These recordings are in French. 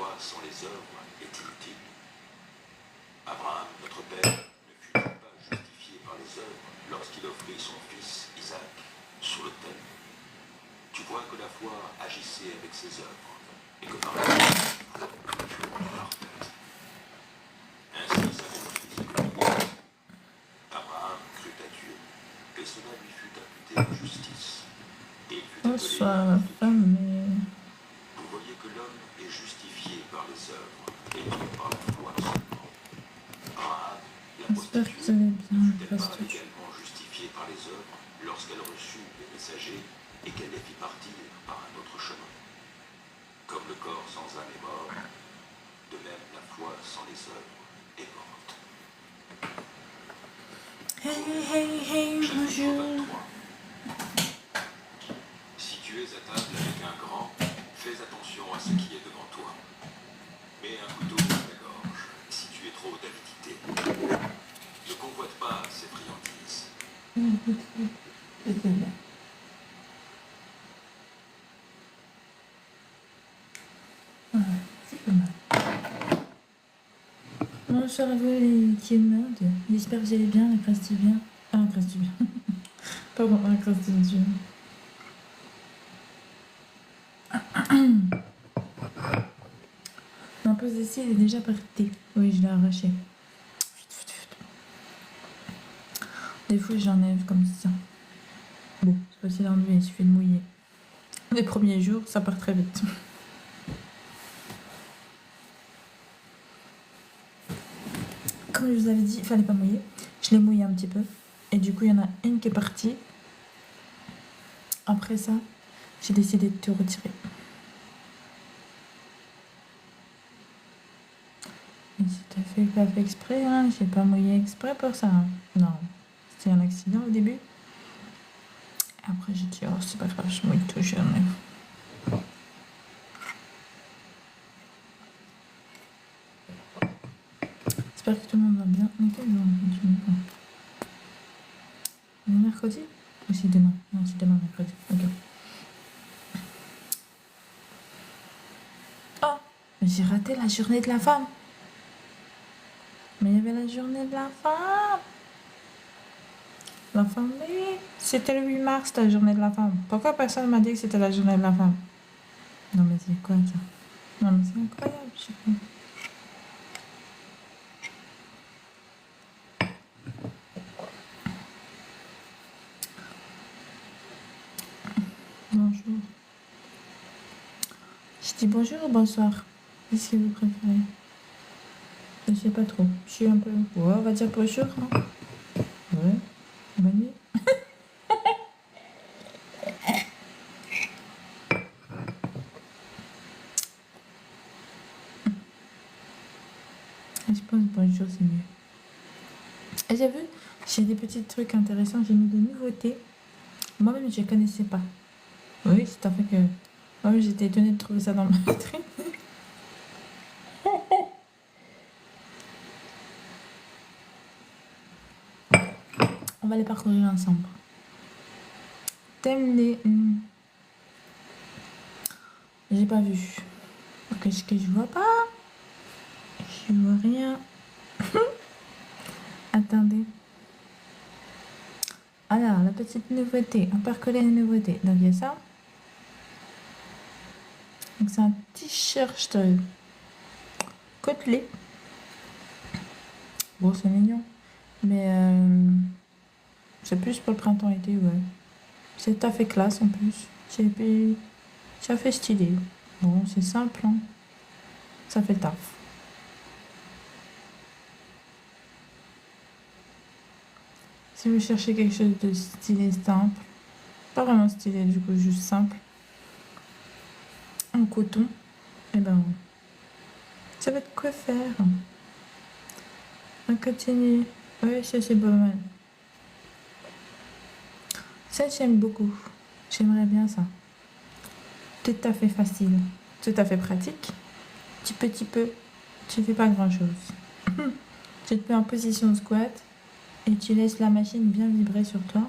foi sans les œuvres est inutile. Abraham, notre père, ne fut-il pas justifié par les œuvres lorsqu'il offrit son fils Isaac sur l'autel? Tu vois que la foi agissait avec ses œuvres, et que par la foi, parfaite. Ainsi s'accomplit ce que dit Moïse. Abraham crut à Dieu, et cela lui fut imputé en justice. Et il fut appelé Bonsoir ma femme. Vous voyez que l'homme est justifié par les œuvres, et non par la foi seulement. Rahab, la J'espère que vous prostituée, allez ne bien, fut-elle pas Christ. également justifiée par les œuvres lorsqu'elle reçut les messagers et qu'elle les fit partir par un autre chemin? Comme le corps sans âme est mort, de même la foi sans les œuvres est morte. Hey, bonjour. 23. Si tu es à table avec un grand, fais attention à ce qui est devant toi. Mets un couteau dans la gorge si tu es trop d'avidité. Ne convoite pas ces friandises. C'est pas mal. Bonsoir à vous les Kiemmerdes. J'espère que vous allez bien, la grâce du bien. Ah, la grâce du bien. Pardon, la grâce de Dieu. Ma pause ici, elle est déjà partie. Oui, je l'ai arrachée. Des fois, j'enlève comme ça. Bon, c'est facile à enlever, il suffit de mouiller. Les premiers jours, ça part très vite. Comme je vous avais dit, il fallait pas mouiller. Je l'ai mouillé un petit peu. Et du coup, il y en a une qui est partie. Après ça, j'ai décidé de tout retirer. Et c'était pas fait exprès, hein. J'ai pas mouillé exprès pour ça. Hein. Non, c'était un accident au début. Après, j'ai dit, oh, c'est pas grave, je mouille tout, j'enlève. J'espère que tout le monde va bien. On est quel jour? On est mercredi? Ou c'est demain? Non, c'est demain, mercredi. Ok. Oh, j'ai raté la journée de la femme. Mais il y avait la journée de la femme. La femme, oui. C'était le 8 mars, la journée de la femme. Pourquoi personne m'a dit que c'était la journée de la femme? Non, mais c'est quoi ça? Non, mais c'est incroyable, je sais pas. Bonjour. Je dis bonjour ou bonsoir? Qu'est-ce que vous préférez? Je sais pas trop. Je suis un peu... Ouais, on va dire bonjour, hein? Ouais. Bonne nuit. Je pense bonjour, c'est mieux. Et j'ai vu, j'ai des petits trucs intéressants. J'ai mis des nouveautés. Moi-même, je ne connaissais pas. Oui, c'est à fait que... Moi-même, j'étais étonnée de trouver ça dans ma vitrine. On va les parcourir ensemble. T'aimes les... J'ai pas vu. Qu'est-ce que je vois pas? Je vois rien. Attendez. Alors, la petite nouveauté. On parcourt les nouveautés. Donc, il y a ça. Donc, c'est un t-shirt côtelé. Bon, c'est mignon. Mais c'est plus pour le printemps-été, ouais. C'est tout à fait classe en plus. Ça fait stylé. Bon, c'est simple, hein. Ça fait le taf. Si vous cherchez quelque chose de stylé simple, pas vraiment stylé du coup, juste simple, en coton, et ben ça va être quoi faire. On continue. Ouais, ça c'est pas mal. Ça j'aime beaucoup. J'aimerais bien ça. Tout à fait facile, tout à fait pratique. Petit peu, tu fais pas grand chose. Tu te mets en position squat et tu laisses la machine bien vibrer sur toi.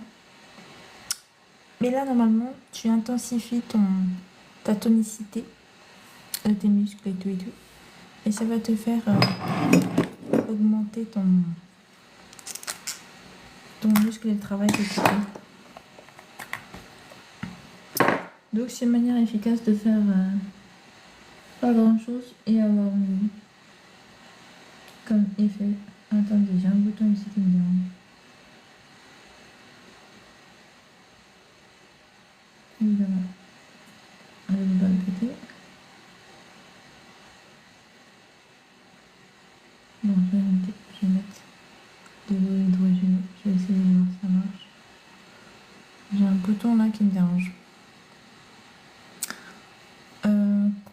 Mais là, normalement, tu intensifies ta tonicité de tes muscles et tout et tout. Et ça va te faire augmenter ton muscle et le travail que tu fais. Donc c'est une manière efficace de faire pas grand chose et avoir mieux comme effet. Attendez, j'ai un bouton ici qui me dérange. Évidemment, je vais le péter. Bon, je vais mettre de l'eau hydrogénée. Je vais essayer de voir si ça marche. J'ai un bouton là qui me dérange.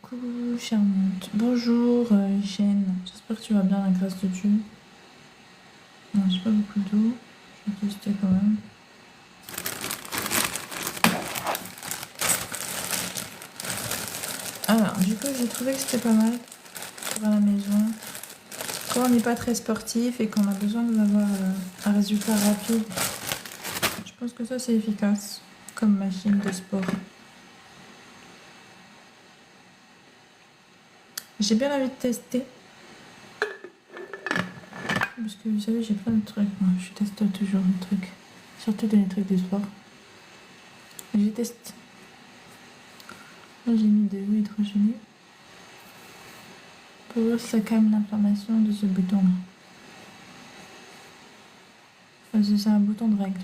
Coucou charmante. Bonjour Jeanne. J'espère que tu vas bien, la grâce de Dieu. Non, j'ai pas beaucoup d'eau. Je vais tester quand même. Alors, du coup, j'ai trouvé que c'était pas mal pour à la maison. Quand on n'est pas très sportif et qu'on a besoin d'avoir un résultat rapide, je pense que ça c'est efficace comme machine de sport. J'ai bien envie de tester. Parce que vous savez, j'ai plein de trucs. Moi, je teste toujours des trucs. Surtout des trucs de sport. Je teste. Là, j'ai mis de l'eau hydrogénée. Pour voir si ça calme l'inflammation de ce bouton-là. Parce que c'est un bouton de règle.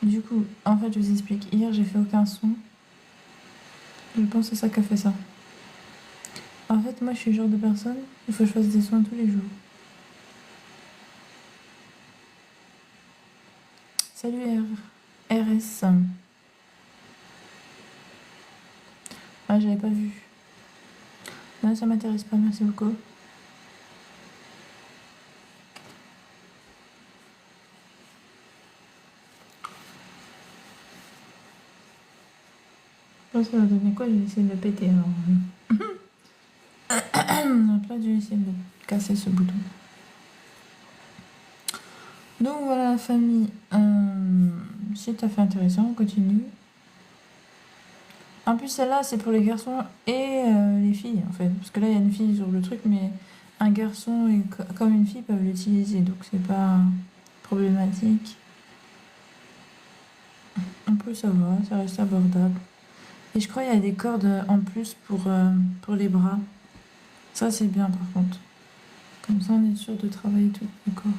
Du coup, en fait, je vous explique. Hier, j'ai fait aucun son. Je pense que c'est ça qui a fait ça. En fait, moi, je suis le genre de personne, il faut que je fasse des soins tous les jours. Salut RS. Ah, j'avais pas vu. Non, ça m'intéresse pas, merci beaucoup. Je pense que ça va donner quoi? Je vais essayer de le péter alors. Donc là, je vais essayer de casser ce bouton. Donc voilà la famille. Si t'as fait intéressant, on continue. En plus, celle-là, c'est pour les garçons et les filles, en fait. Parce que là, il y a une fille sur le truc, mais un garçon et comme une fille peuvent l'utiliser. Donc, c'est pas problématique. Un peu, ça va, ça reste abordable. Et je crois qu'il y a des cordes en plus pour les bras. Ça, c'est bien, par contre. Comme ça, on est sûr de travailler tout le corps.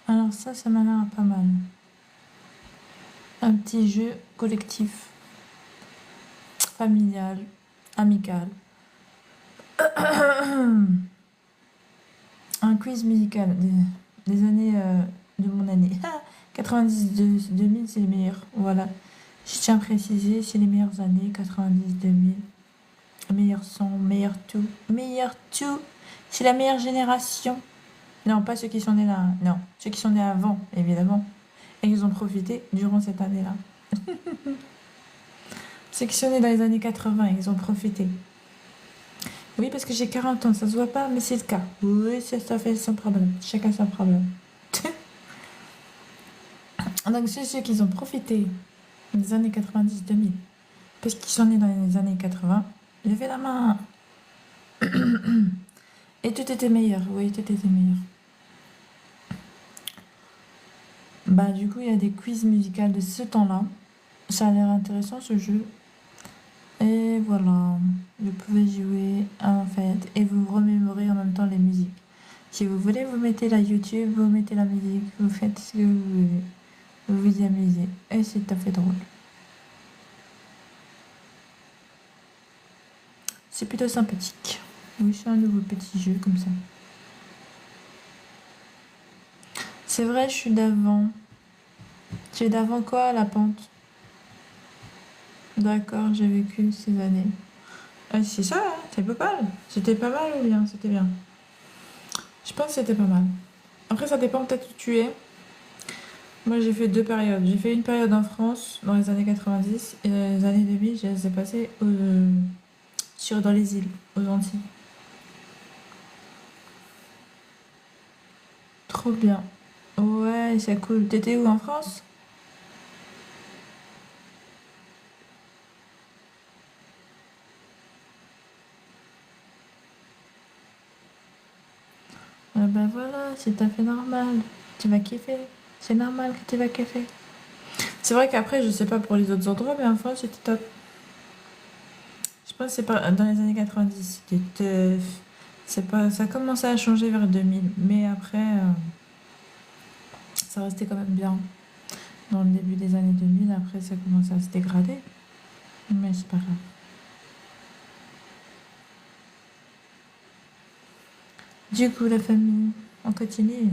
Alors ça m'a l'air pas mal. Un petit jeu collectif, familial, amical. Un quiz musical des années de mon année. 90-2000, c'est les meilleurs. Voilà. Je tiens à préciser, c'est les meilleures années. 90-2000. Meilleur son, meilleur tout. Meilleur tout. C'est la meilleure génération. Non, pas ceux qui sont nés là. Non, ceux qui sont nés avant, évidemment. Et ils ont profité durant cette année-là. Ceux qui sont nés dans les années 80, ils ont profité. Oui, parce que j'ai 40 ans, ça se voit pas, mais c'est le cas. Oui, ça fait son problème. Chacun son problème. Donc, ceux qui ont profité des années 90-2000, parce qu'ils sont nés dans les années 80, levez la main. Et tout était meilleur. Oui, tout était meilleur. Bah, du coup, il y a des quiz musicaux de ce temps-là. Ça a l'air intéressant, ce jeu. Et voilà, vous pouvez jouer en fait et vous remémorer en même temps les musiques. Si vous voulez, vous mettez la YouTube, vous mettez la musique, vous faites ce que vous voulez. Vous vous amusez et c'est tout à fait drôle. C'est plutôt sympathique. Oui, c'est un nouveau petit jeu comme ça. C'est vrai, je suis d'avant. Tu es d'avant quoi, la pente? D'accord, j'ai vécu ces années. Ah, c'est ça, hein, c'est pas mal. C'était pas mal ou bien? C'était bien. Je pense que c'était pas mal. Après, ça dépend peut-être où tu es. Moi, j'ai fait deux périodes. J'ai fait une période en France, dans les années 90, et dans les années 2000, je les ai passées dans les îles, aux Antilles. Trop bien. Ouais, c'est cool. T'étais où en France? ben voilà, c'est tout à fait normal. Tu vas kiffer. C'est normal que tu vas kiffer. C'est vrai qu'après, je sais pas pour les autres endroits, mais en France, c'était top. Je pense que c'est pas dans les années 90. C'est pas, ça a commencé à changer vers 2000, mais après, ça restait quand même bien. Dans le début des années 2000, après, ça a commencé à se dégrader. Mais c'est pas grave. Du coup, la famille, on continue.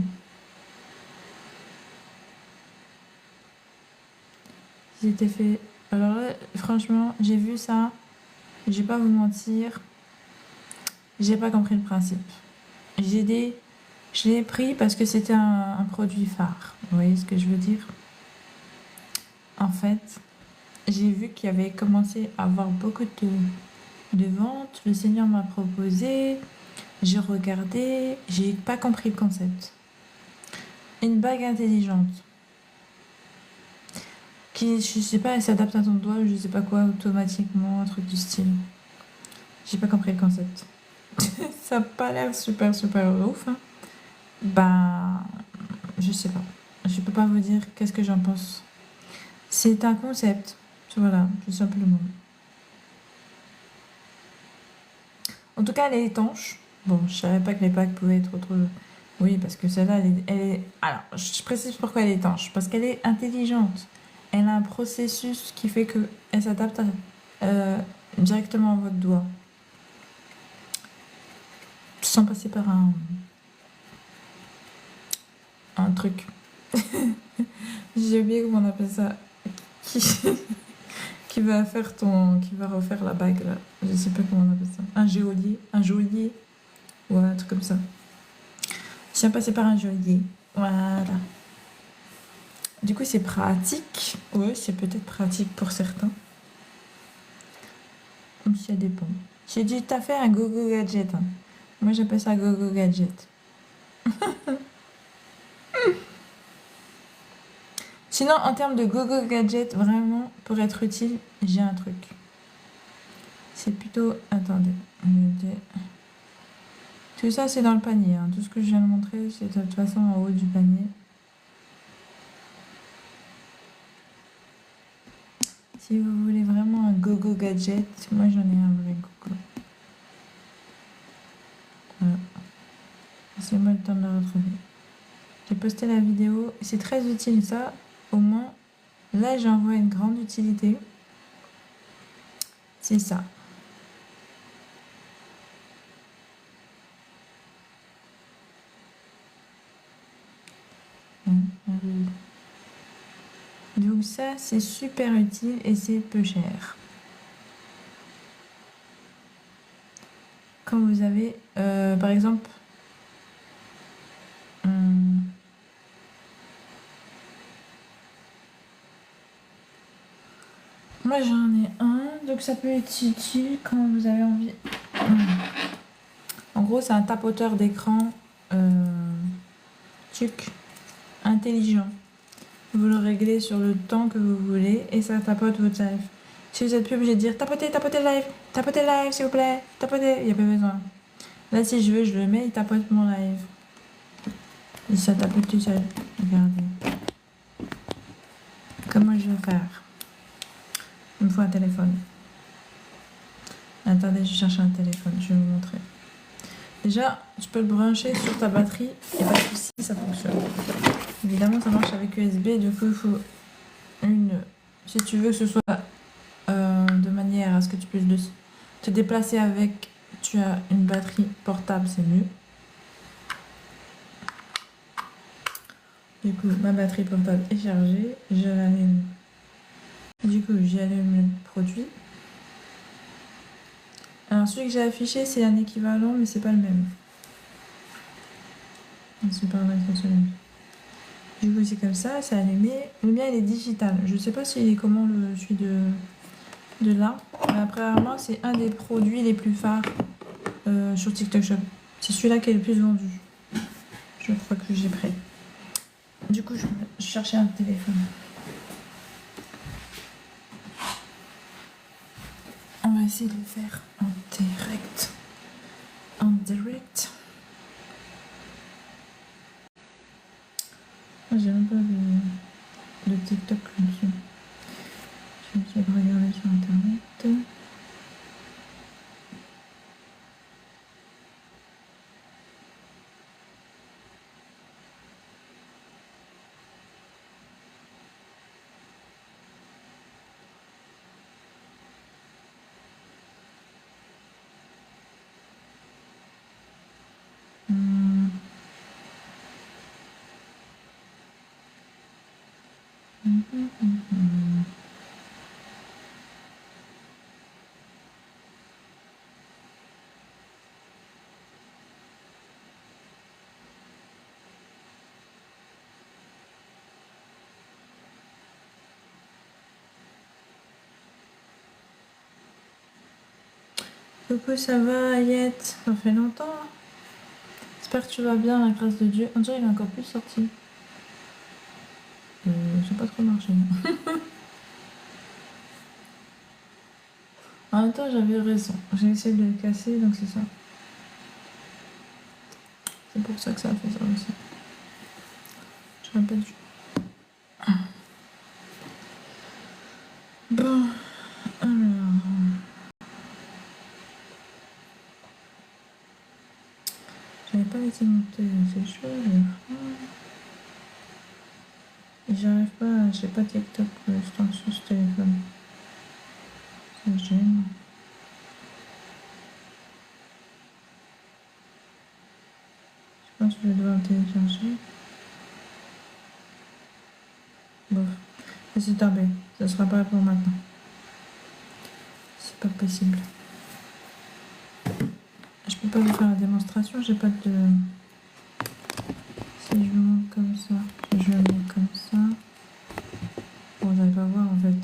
J'étais fait. Alors là, franchement, j'ai vu ça. Je vais pas vous mentir. J'ai pas compris le principe. J'ai dit, je l'ai pris parce que c'était un produit phare. Vous voyez ce que je veux dire? En fait, j'ai vu qu'il y avait commencé à avoir beaucoup de ventes. Le Seigneur m'a proposé. J'ai regardé. J'ai pas compris le concept. Une bague intelligente. Qui, je sais pas, elle s'adapte à ton doigt, je sais pas quoi, automatiquement, un truc du style. J'ai pas compris le concept. Ça a pas l'air super super ouf, hein. Bah, je sais pas. Je peux pas vous dire qu'est-ce que j'en pense. C'est un concept. Voilà, tout simplement. En tout cas, elle est étanche. Bon, je savais pas que les packs pouvaient être autre. Oui, parce que celle-là, Alors, je précise pourquoi elle est étanche. Parce qu'elle est intelligente. Elle a un processus qui fait que elle s'adapte directement à votre doigt. Sans passer par un truc. J'ai oublié comment on appelle ça. Qui, qui va faire qui va refaire la bague là. Je sais pas comment on appelle ça. Un geôlier. Ouais, un truc comme ça. Je viens passer par un geôlier. Voilà. Du coup, c'est pratique. Ouais, c'est peut-être pratique pour certains. Mais ça dépend. J'ai dit, t'as fait un gogo gadget, hein. Moi, j'appelle ça gogo gadget. Sinon, en termes de gogo gadget, vraiment, pour être utile, j'ai un truc. C'est plutôt... Attendez. Tout ça, c'est dans le panier, hein. Tout ce que je viens de montrer, c'est de toute façon en haut du panier. Si vous voulez vraiment un gogo gadget, moi j'en ai un vrai gogo. Voilà. Laissez-moi le temps de le retrouver. J'ai posté la vidéo. C'est très utile ça. Au moins, là j'en vois une grande utilité. C'est ça. Donc ça, c'est super utile et c'est peu cher. Quand vous avez, par exemple, moi j'en ai un, donc ça peut être utile quand vous avez envie. En gros, c'est un tapoteur d'écran intelligent. Vous le réglez sur le temps que vous voulez et ça tapote votre live. Si vous n'êtes plus obligé de dire tapotez, tapotez le live s'il vous plaît, tapotez, il n'y a pas besoin. Là, si je veux, je le mets, il tapote mon live. Et ça tapote tout seul. Regardez. Comment je vais faire? Il me faut un téléphone. Attendez, je cherche un téléphone, je vais vous montrer. Déjà, tu peux le brancher sur ta batterie et pas de soucis, ça fonctionne. Évidemment, ça marche avec USB, du coup, il faut une. Si tu veux que ce soit de manière à ce que tu puisses te déplacer avec, tu as une batterie portable, c'est mieux. Du coup, ma batterie portable est chargée, je l'allume. Du coup, j'allume le produit. Alors, celui que j'ai affiché, c'est un équivalent, mais c'est pas le même. C'est pas vrai, c'est celui-là. Du coup, c'est comme ça, c'est allumé. Le mien, il est digital. Je sais pas s'il est comment celui de là. Mais apparemment, c'est un des produits les plus phares sur TikTok Shop. C'est celui-là qui est le plus vendu. Je crois que j'ai pris. Du coup, je cherchais un téléphone. On va essayer de le faire en direct. En direct. TikTok là-dessus. Je vais essayer de regarder sur internet. Hmm. Coucou, ça va, Ayette? Ça fait longtemps. Hein. J'espère que tu vas bien, la grâce de Dieu. On dirait qu'il est encore plus sorti. Ça n'a pas trop marché. En même temps, j'avais raison. J'ai essayé de le casser, donc c'est ça. C'est pour ça que ça a fait ça aussi. Je pas dû. Bon, alors... J'avais pas laissé monter ces choses. J'arrive pas, j'ai pas TikTok pour l'instant sur ce téléphone. Ça gêne. Je pense que je vais devoir le télécharger. Bon, laissez tomber, ça sera pas pour maintenant. C'est pas possible. Je peux pas vous faire la démonstration, j'ai pas de... Si je vous montre comme ça, si je le mets comme ça... Bon, vous n'allez pas voir en fait.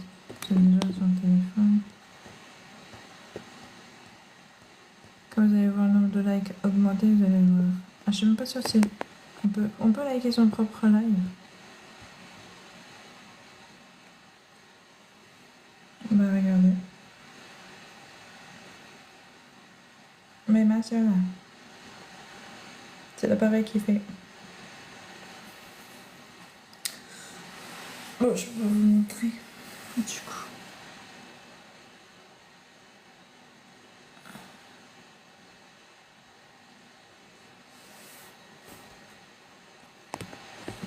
C'est déjà sur le téléphone. Quand vous allez voir le nombre de likes augmenter, vous allez voir. Ah, je suis même pas sûre si... On peut liker son propre live. Bah regardez. Mais ma soeur là. C'est l'appareil qui fait. Bon, je vais vous montrer. Du coup.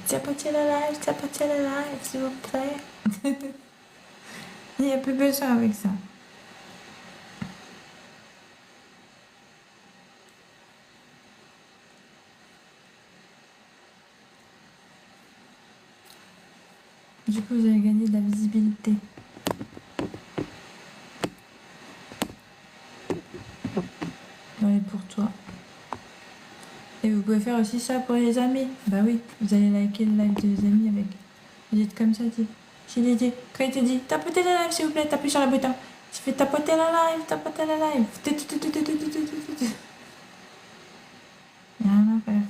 Tapotez la live, s'il vous plaît. Il n'y a plus besoin avec ça. Du coup, vous allez gagner de la visibilité. Ouais, pour toi. Et vous pouvez faire aussi ça pour les amis. Bah oui, vous allez liker le live des amis avec. Vous dites comme ça, dit. Quand il te dit tapotez la live, s'il vous plaît, t'appuies sur le bouton. Tu fais tapoter la live, tapoter la live. Rien à faire.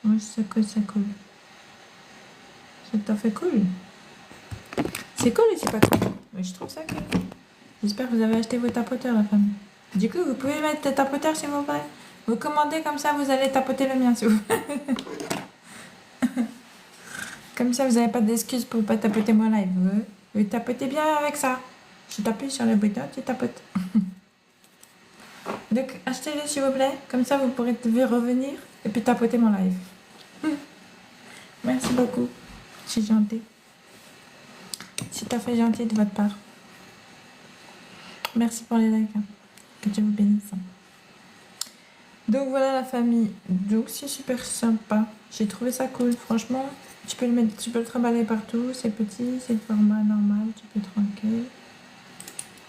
Moi, ça colle, ça colle. C'est tout à fait cool. C'est cool et c'est pas cool. Mais je trouve ça cool. J'espère que vous avez acheté vos tapoteurs, la famille. Du coup, vous pouvez mettre des tapoteurs, s'il vous plaît. Vous commandez comme ça, vous allez tapoter le mien, s'il vous plaît. Comme ça, vous n'avez pas d'excuses pour ne pas tapoter mon live. Vous tapotez bien avec ça. Je t'appuie sur le bouton, tu tapotes. Donc, achetez-le, s'il vous plaît. Comme ça, vous pourrez revenir et puis tapoter mon live. Merci beaucoup. C'est gentil. C'est tout à fait gentil de votre part. Merci pour les likes. Hein. Que Dieu vous bénisse. Donc voilà la famille. Donc c'est super sympa. J'ai trouvé ça cool. Franchement, tu peux le trimballer partout. C'est petit, c'est le format normal. Tu peux tranquille.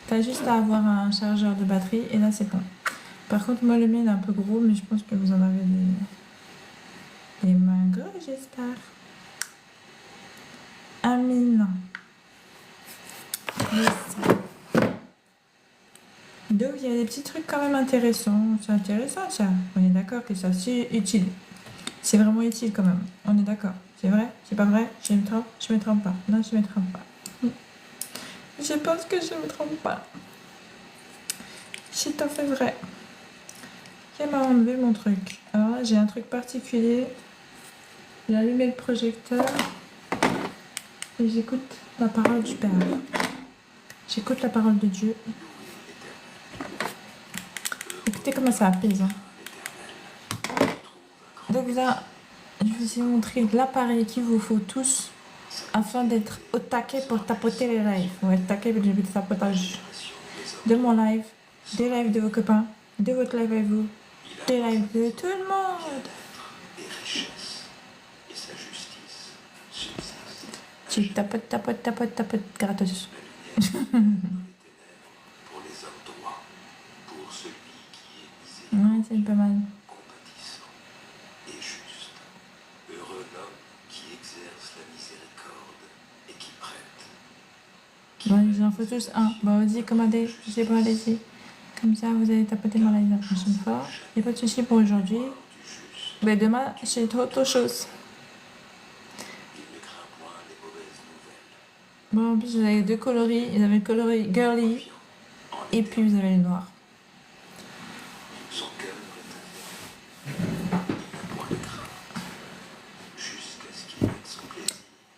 T'as juste à avoir un chargeur de batterie et là c'est bon. Par contre, moi le mien est un peu gros, mais je pense que vous en avez des mains gros, j'espère. Amine. Yes. Donc il y a des petits trucs quand même intéressants. C'est intéressant ça. On est d'accord que ça c'est utile. C'est vraiment utile quand même. On est d'accord. C'est vrai? C'est pas vrai? Je me trompe? Je me trompe pas. Non, je me trompe pas. Je pense que je me trompe pas. C'est tout à fait vrai. Qui m'a enlevé mon truc? Alors là, j'ai un truc particulier. J'ai allumé le projecteur et j'écoute la parole du Père. J'écoute la parole de Dieu. Écoutez comment ça apaise. Donc là, je vous ai montré l'appareil qu'il vous faut tous afin d'être au taquet pour tapoter les lives. Ou être taquet pour le tapotage de mon live, des lives de vos copains, de votre live à vous, des lives de tout le monde. Tu tapotes, tapotes, tapotes, tapotes, gratos. Ouais, c'est pas mal. Bon, j'en fais tous un. Bon, vas-y, commandez. Je sais pas, allez-y. Comme ça, vous allez tapoter ma live la prochaine fois. Il n'y a pas de souci pour aujourd'hui. Mais demain, j'ai autre chose. Bon, en plus, vous avez deux coloris. Vous avez le coloris girly. Et puis, vous avez le noir.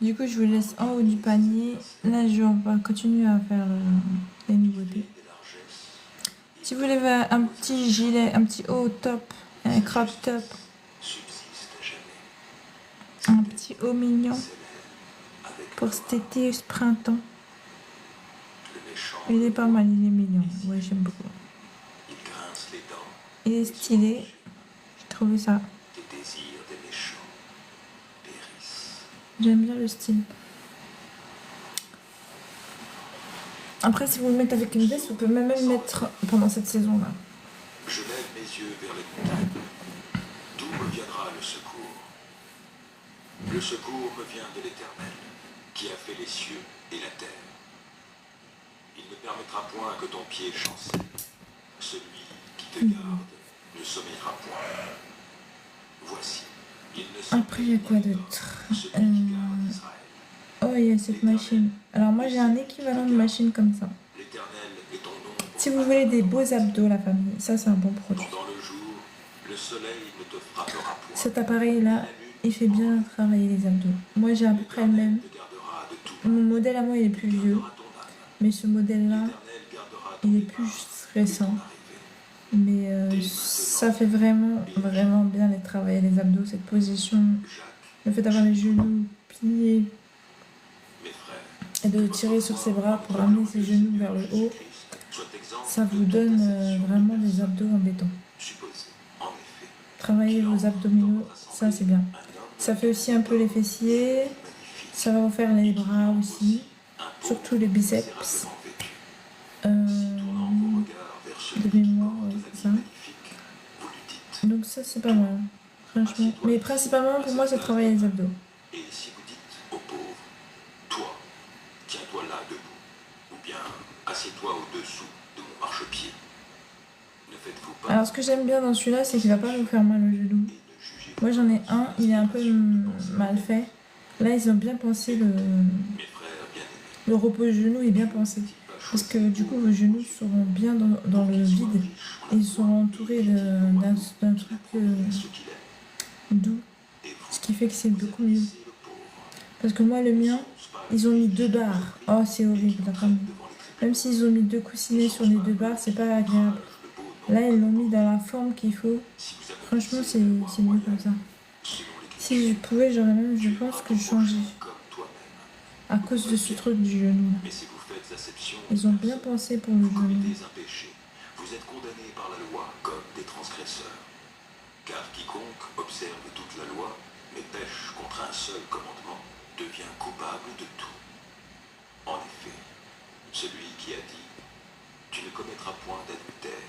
Du coup, je vous laisse en haut du panier. Là, on va continuer à faire les nouveautés. Si vous voulez un petit gilet, un petit haut top, un crop top, un petit haut mignon pour cet été, ce printemps. Il est pas mal, il est mignon. Ouais, j'aime beaucoup. Il est stylé. J'ai trouvé ça. J'aime bien le style. Après, si vous le mettez avec une veste, vous pouvez même le mettre pendant cette saison-là. Je lève mes yeux vers les montagnes. D'où me viendra le secours? Le secours me vient de l'Éternel, qui a fait les cieux et la terre. Il ne permettra point que ton pied chancelle. Celui qui te garde ne sommeillera point. Voici, il ne Après, il y a quoi d'autre? celui qui garde Israël. Oh, il y a cette machine. Alors moi, j'ai un équivalent de machine comme ça. L'Éternel est ton nom. Si vous voulez des beaux abdos, la famille, ça, c'est un bon produit. Pendant le jour, le soleil ne te frappera point. Cet appareil-là, il fait bien travailler les abdos. Moi, j'ai à peu près le même. Te gardera de tout Mon modèle à moi, il est plus vieux. ton âme. Mais ce modèle-là, L'Éternel gardera ton il est plus récent. Mais ça fait vraiment, vraiment bien les travailler les abdos, cette position. Le fait d'avoir les genoux pliés Mes frères, et de tirer sur ses bras pour amener ses genoux vers le haut, sois exempt ça vous donne vraiment des abdos en béton. supposé. En effet, Travailler vos abdominaux, ça c'est bien. Ça fait aussi un peu les fessiers, ça va vous faire les bras aussi, surtout les biceps. vêtu, Euh, vos regards vers celui de mémoire, ouais, c'est ça. magnifique, vous lui dites. Donc ça c'est pas mal, franchement. Mais principalement pour moi c'est travailler les abdos. Et si vous dites aux pauvres, toi, tiens-toi là debout, ou bien assieds-toi au-dessous de mon marchepied. Ne faites-vous pas Alors ce que j'aime bien dans celui-là, c'est qu'il va pas vous faire mal au genou. et ne jugez Moi j'en ai un, il est un peu mal fait. Là ils ont bien pensé mes frères bien-aimés. le repose-genou est bien pensé. Parce que du coup vos genoux seront bien dans le vide et ils seront entourés d'un truc doux. Ce qui fait que c'est beaucoup mieux. Parce que moi le mien, ils ont mis 2 barres. Oh c'est horrible la famille. Même s'ils ont mis 2 coussinets sur les 2 barres, c'est pas agréable. Là ils l'ont mis dans la forme qu'il faut. Franchement c'est mieux comme ça. Si je pouvais, j'aurais même, je pense que je changeais. Comme toi-même. À cause de ce truc du genou là. Mais si vous faites exception, Ils ont bien pensé pour le genou. commettez un péché. Vous êtes condamnés par la loi comme des transgresseurs. Car quiconque observe toute la loi, mais pêche contre un seul commandement, devient coupable de tout. En effet, celui qui a dit « Tu ne commettras point d'adultère »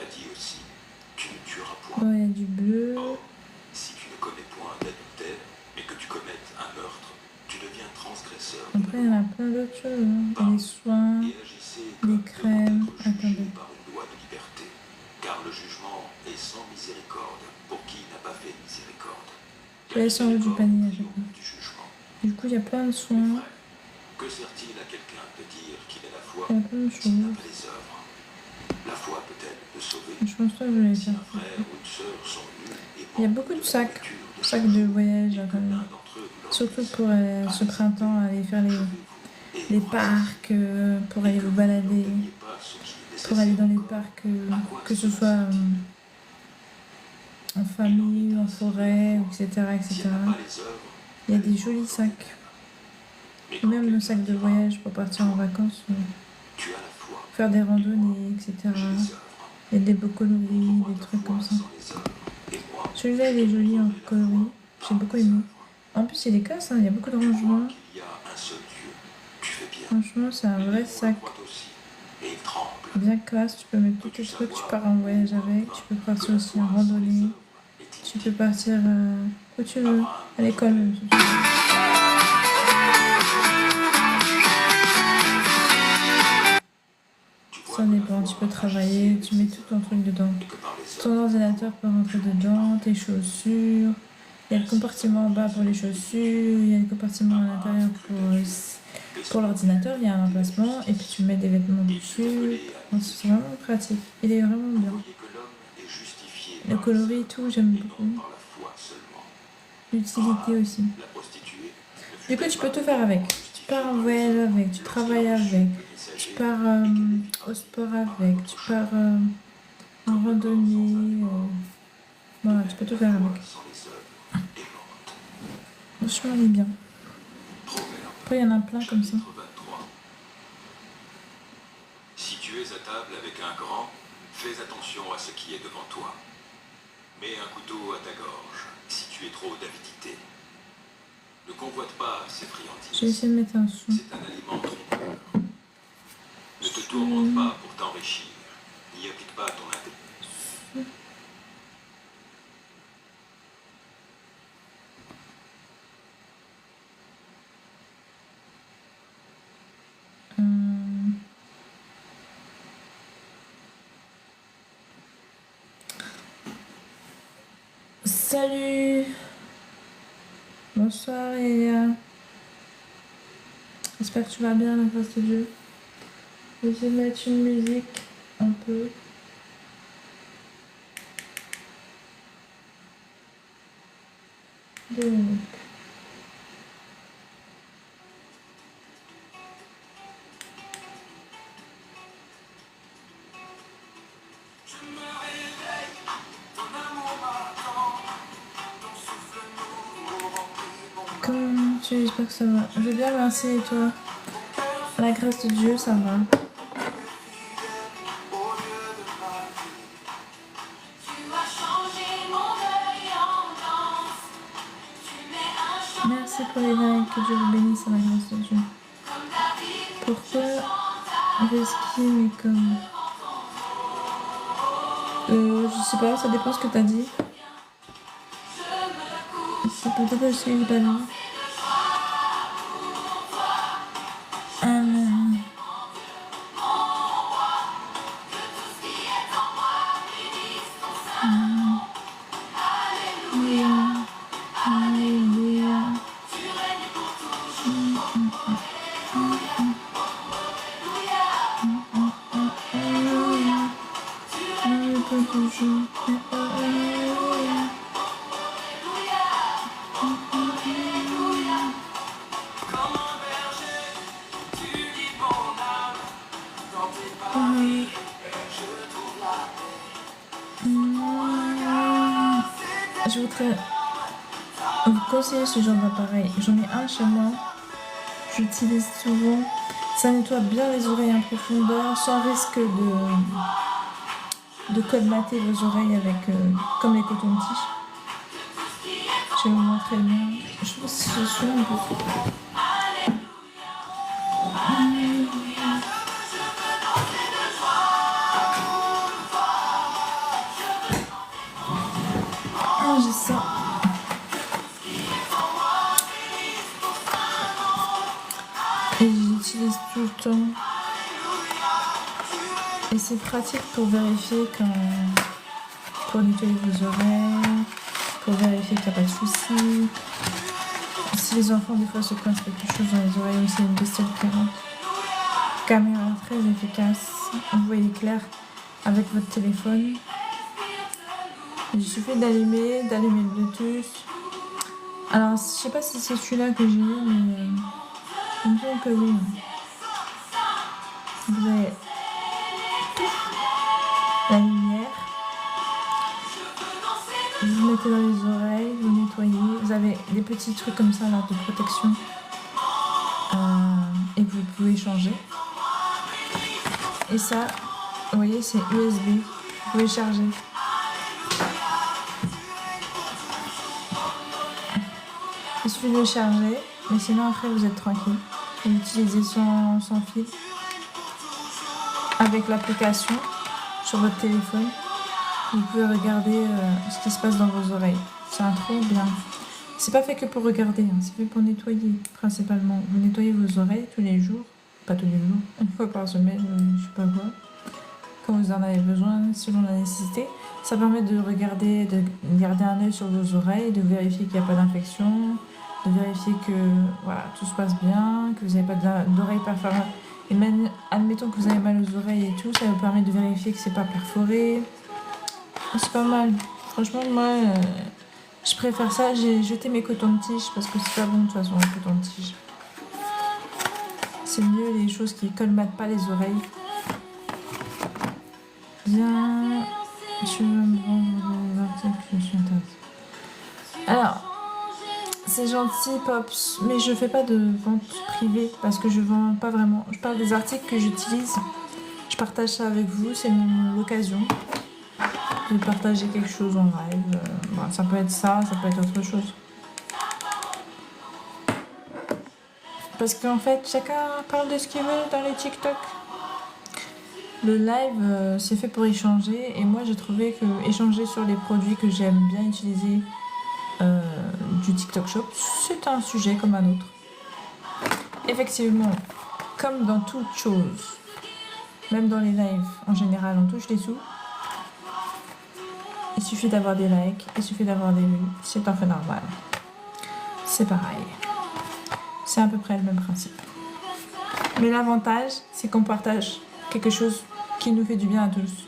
a dit aussi « Tu ne tueras point Oh, il y a du bleu. ». Or, si tu ne commets point d'adultère, mais que tu commettes un meurtre, tu deviens transgresseur de Après, il y en a plein d'autres choses. Hein. Il y a les soins. et agissez Des comme crèmes. devant être jugé Attendez. par une loi de liberté, car le jugement est sans miséricorde pour qui n'a pas fait miséricorde. Je laisse en haut du panier à chaque fois. Du jugement. Du coup, il y a plein de soins. Frère, que sert-il à quelqu'un de dire qu'il a la foi Il y a plein de s'il n'a choses. pas les œuvres? La foi peut-elle le sauver? Je pense pas que je vais les Si faire. un frère ou une sœur sont nus et Il y a manquent beaucoup de la sacs. nourriture de sac de voyage, enfin, l'un d'entre eux vous surtout l'offrisse. pour ce printemps, aller faire les parcs, pour aller vous balader, N'obteniez pas ce qui est pour aller dans les nécessaire parcs, encore. À quoi que ce cela soit sert-il? en famille, en forêt, etc., S'il etc. n'a pas les œuvres, Il y a des jolis sacs, mais ou quand même nos quelqu'un sacs de dira, voyage pour partir en vacances, tu as la foi, faire des randonnées, etc. j'ai les œuvres. Il y a des beaux On coloris, voit des ta trucs foi comme ça. sans les œuvres, et moi, Celui-là, il je est te joli en montrerai la coloris. foi J'ai par beaucoup les aimé. œuvres. En plus, il est classe, hein, il y a beaucoup de Tu crois rangements. qu'il y a un seul Dieu, tu fais bien. Franchement, c'est un Les vrai démons le sac. croient aussi, et ils tremblent. Bien classe, tu peux mettre tous tes trucs, tu pars en voyage avec, tu peux partir aussi en randonnée, tu peux partir où tu veux, à l'école même si tu veux. Ça dépend, tu peux travailler, tu mets tout ton truc dedans. Ton ordinateur peut rentrer dedans, tes chaussures, il y a le compartiment en bas pour les chaussures, il y a le compartiment à l'intérieur pour l'ordinateur, il y a un emplacement, et puis tu mets des vêtements dessus. Donc, c'est vraiment pratique, il est vraiment bien. Le coloris et tout, j'aime beaucoup. L'utilité aussi. Du coup, tu peux tout faire avec. Tu pars en voyage avec, tu travailles avec, tu pars au sport avec, tu pars en randonnée. Voilà, tu peux tout faire avec. Franchement, il est bien. Après, il y en a plein comme ça. Si tu es à table avec un grand, fais attention à ce qui est devant toi. Mets un couteau à ta gorge si tu es trop d'avidité. Ne convoite pas ces friandises. Je vais essayer de mettre un son. C'est un aliment trompeur. Ne te tourmente pas pour t'enrichir. N'y applique pas ton intérêt. Salut. Bonsoir Elia. J'espère que tu vas bien, la grâce de Dieu. Je vais essayer de mettre une musique un peu. Donc. Comment tu es? J'espère que ça va. Je vais bien, merci, et toi? À la grâce de Dieu, ça va. Merci pour les likes, que Dieu vous bénisse à la grâce de Dieu. Pourquoi Reski, mais comme... je sais pas, ça dépend ce que t'as dit. C'est peut-être parce que j'ai pas vu. Je voudrais vous conseiller ce genre d'appareil. J'en ai un chez moi. J'utilise souvent. Ça nettoie bien les oreilles en profondeur sans risque de colmater vos oreilles avec comme les cotons-tiges. Je vais vous montrer le mien. Je trouve que c'est celui-là un peu. Ah, j'ai ça. Et j'utilise tout le temps. Et c'est pratique pour vérifier pour nettoyer vos oreilles, pour vérifier qu'il n'y a pas de soucis. Si les enfants des fois se coincent quelque chose dans les oreilles, c'est une bestiole clairante. Caméra très efficace. Vous voyez clair avec votre téléphone. Il suffit d'allumer le Bluetooth Alors, je sais pas si c'est celui-là que j'ai, mais il me semble que oui. Vous avez la lumière. Vous mettez dans les oreilles, vous nettoyez. Vous avez des petits trucs comme ça là de protection. Et que vous pouvez changer. Et ça, vous voyez, c'est USB. Vous pouvez charger. Il suffit de le charger, mais sinon après vous êtes tranquille. Vous l'utilisez sans fil. Avec l'application sur votre téléphone, vous pouvez regarder ce qui se passe dans vos oreilles. C'est un trop bien. C'est pas fait que pour regarder, hein, c'est fait pour nettoyer principalement. Vous nettoyez vos oreilles tous les jours, pas tous les jours, une fois par semaine, je sais pas quoi, quand vous en avez besoin, selon la nécessité. Ça permet de regarder, de garder un œil sur vos oreilles, de vérifier qu'il n'y a pas d'infection, de vérifier que voilà, tout se passe bien, que vous n'avez pas d'oreilles perforées. Et même, admettons que vous avez mal aux oreilles et tout, ça vous permet de vérifier que c'est pas perforé. C'est pas mal. Franchement, moi, je préfère ça. J'ai jeté mes cotons-tiges parce que c'est pas bon de toute façon, les cotons-tiges. C'est mieux les choses qui colmatent pas les oreilles. Bien. Je veux me vendre des articles que je suis intéressée. Alors, c'est gentil, Pops, mais je fais pas de vente privée parce que je vends pas vraiment. Je parle des articles que j'utilise. Je partage ça avec vous, c'est l'occasion de partager quelque chose en live. Bon, ça peut être ça peut être autre chose. Parce qu'en fait, chacun parle de ce qu'il veut dans les TikTok. Le live, c'est fait pour échanger. Et moi, j'ai trouvé que échanger sur les produits que j'aime bien utiliser du TikTok Shop, c'est un sujet comme un autre. Effectivement, comme dans toute chose, même dans les lives, en général, on touche les sous. Il suffit d'avoir des likes, il suffit d'avoir des vues. C'est un fait normal. C'est pareil. C'est à peu près le même principe. Mais l'avantage, c'est qu'on partage quelque chose qui nous fait du bien à tous.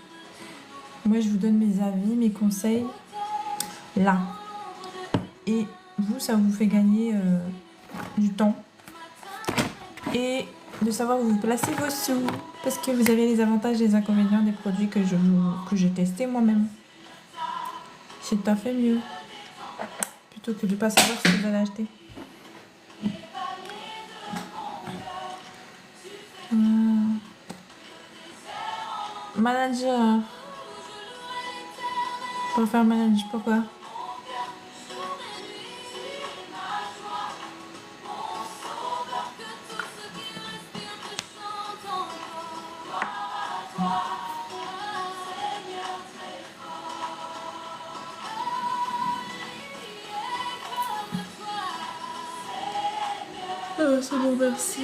Moi, je vous donne mes avis, mes conseils, là. Et vous, ça vous fait gagner du temps. Et de savoir où vous placez vos sous. Parce que vous avez les avantages et les inconvénients des produits que j'ai testés moi-même. C'est tout à fait mieux. Plutôt que de ne pas savoir ce que vous allez acheter. Manager. Pour faire manager, pourquoi? Oh, c'est bon, merci.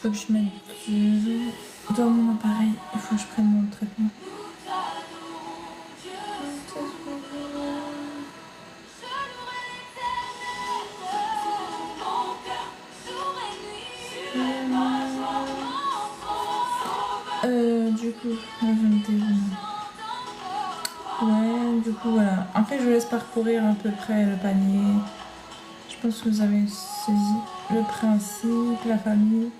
Faut que je mette dans mon appareil. Il faut que je prenne mon traitement. Du coup, ouais, du coup, voilà. Après, je vous laisse parcourir à peu près le panier. Je pense que vous avez saisi le principe, la famille.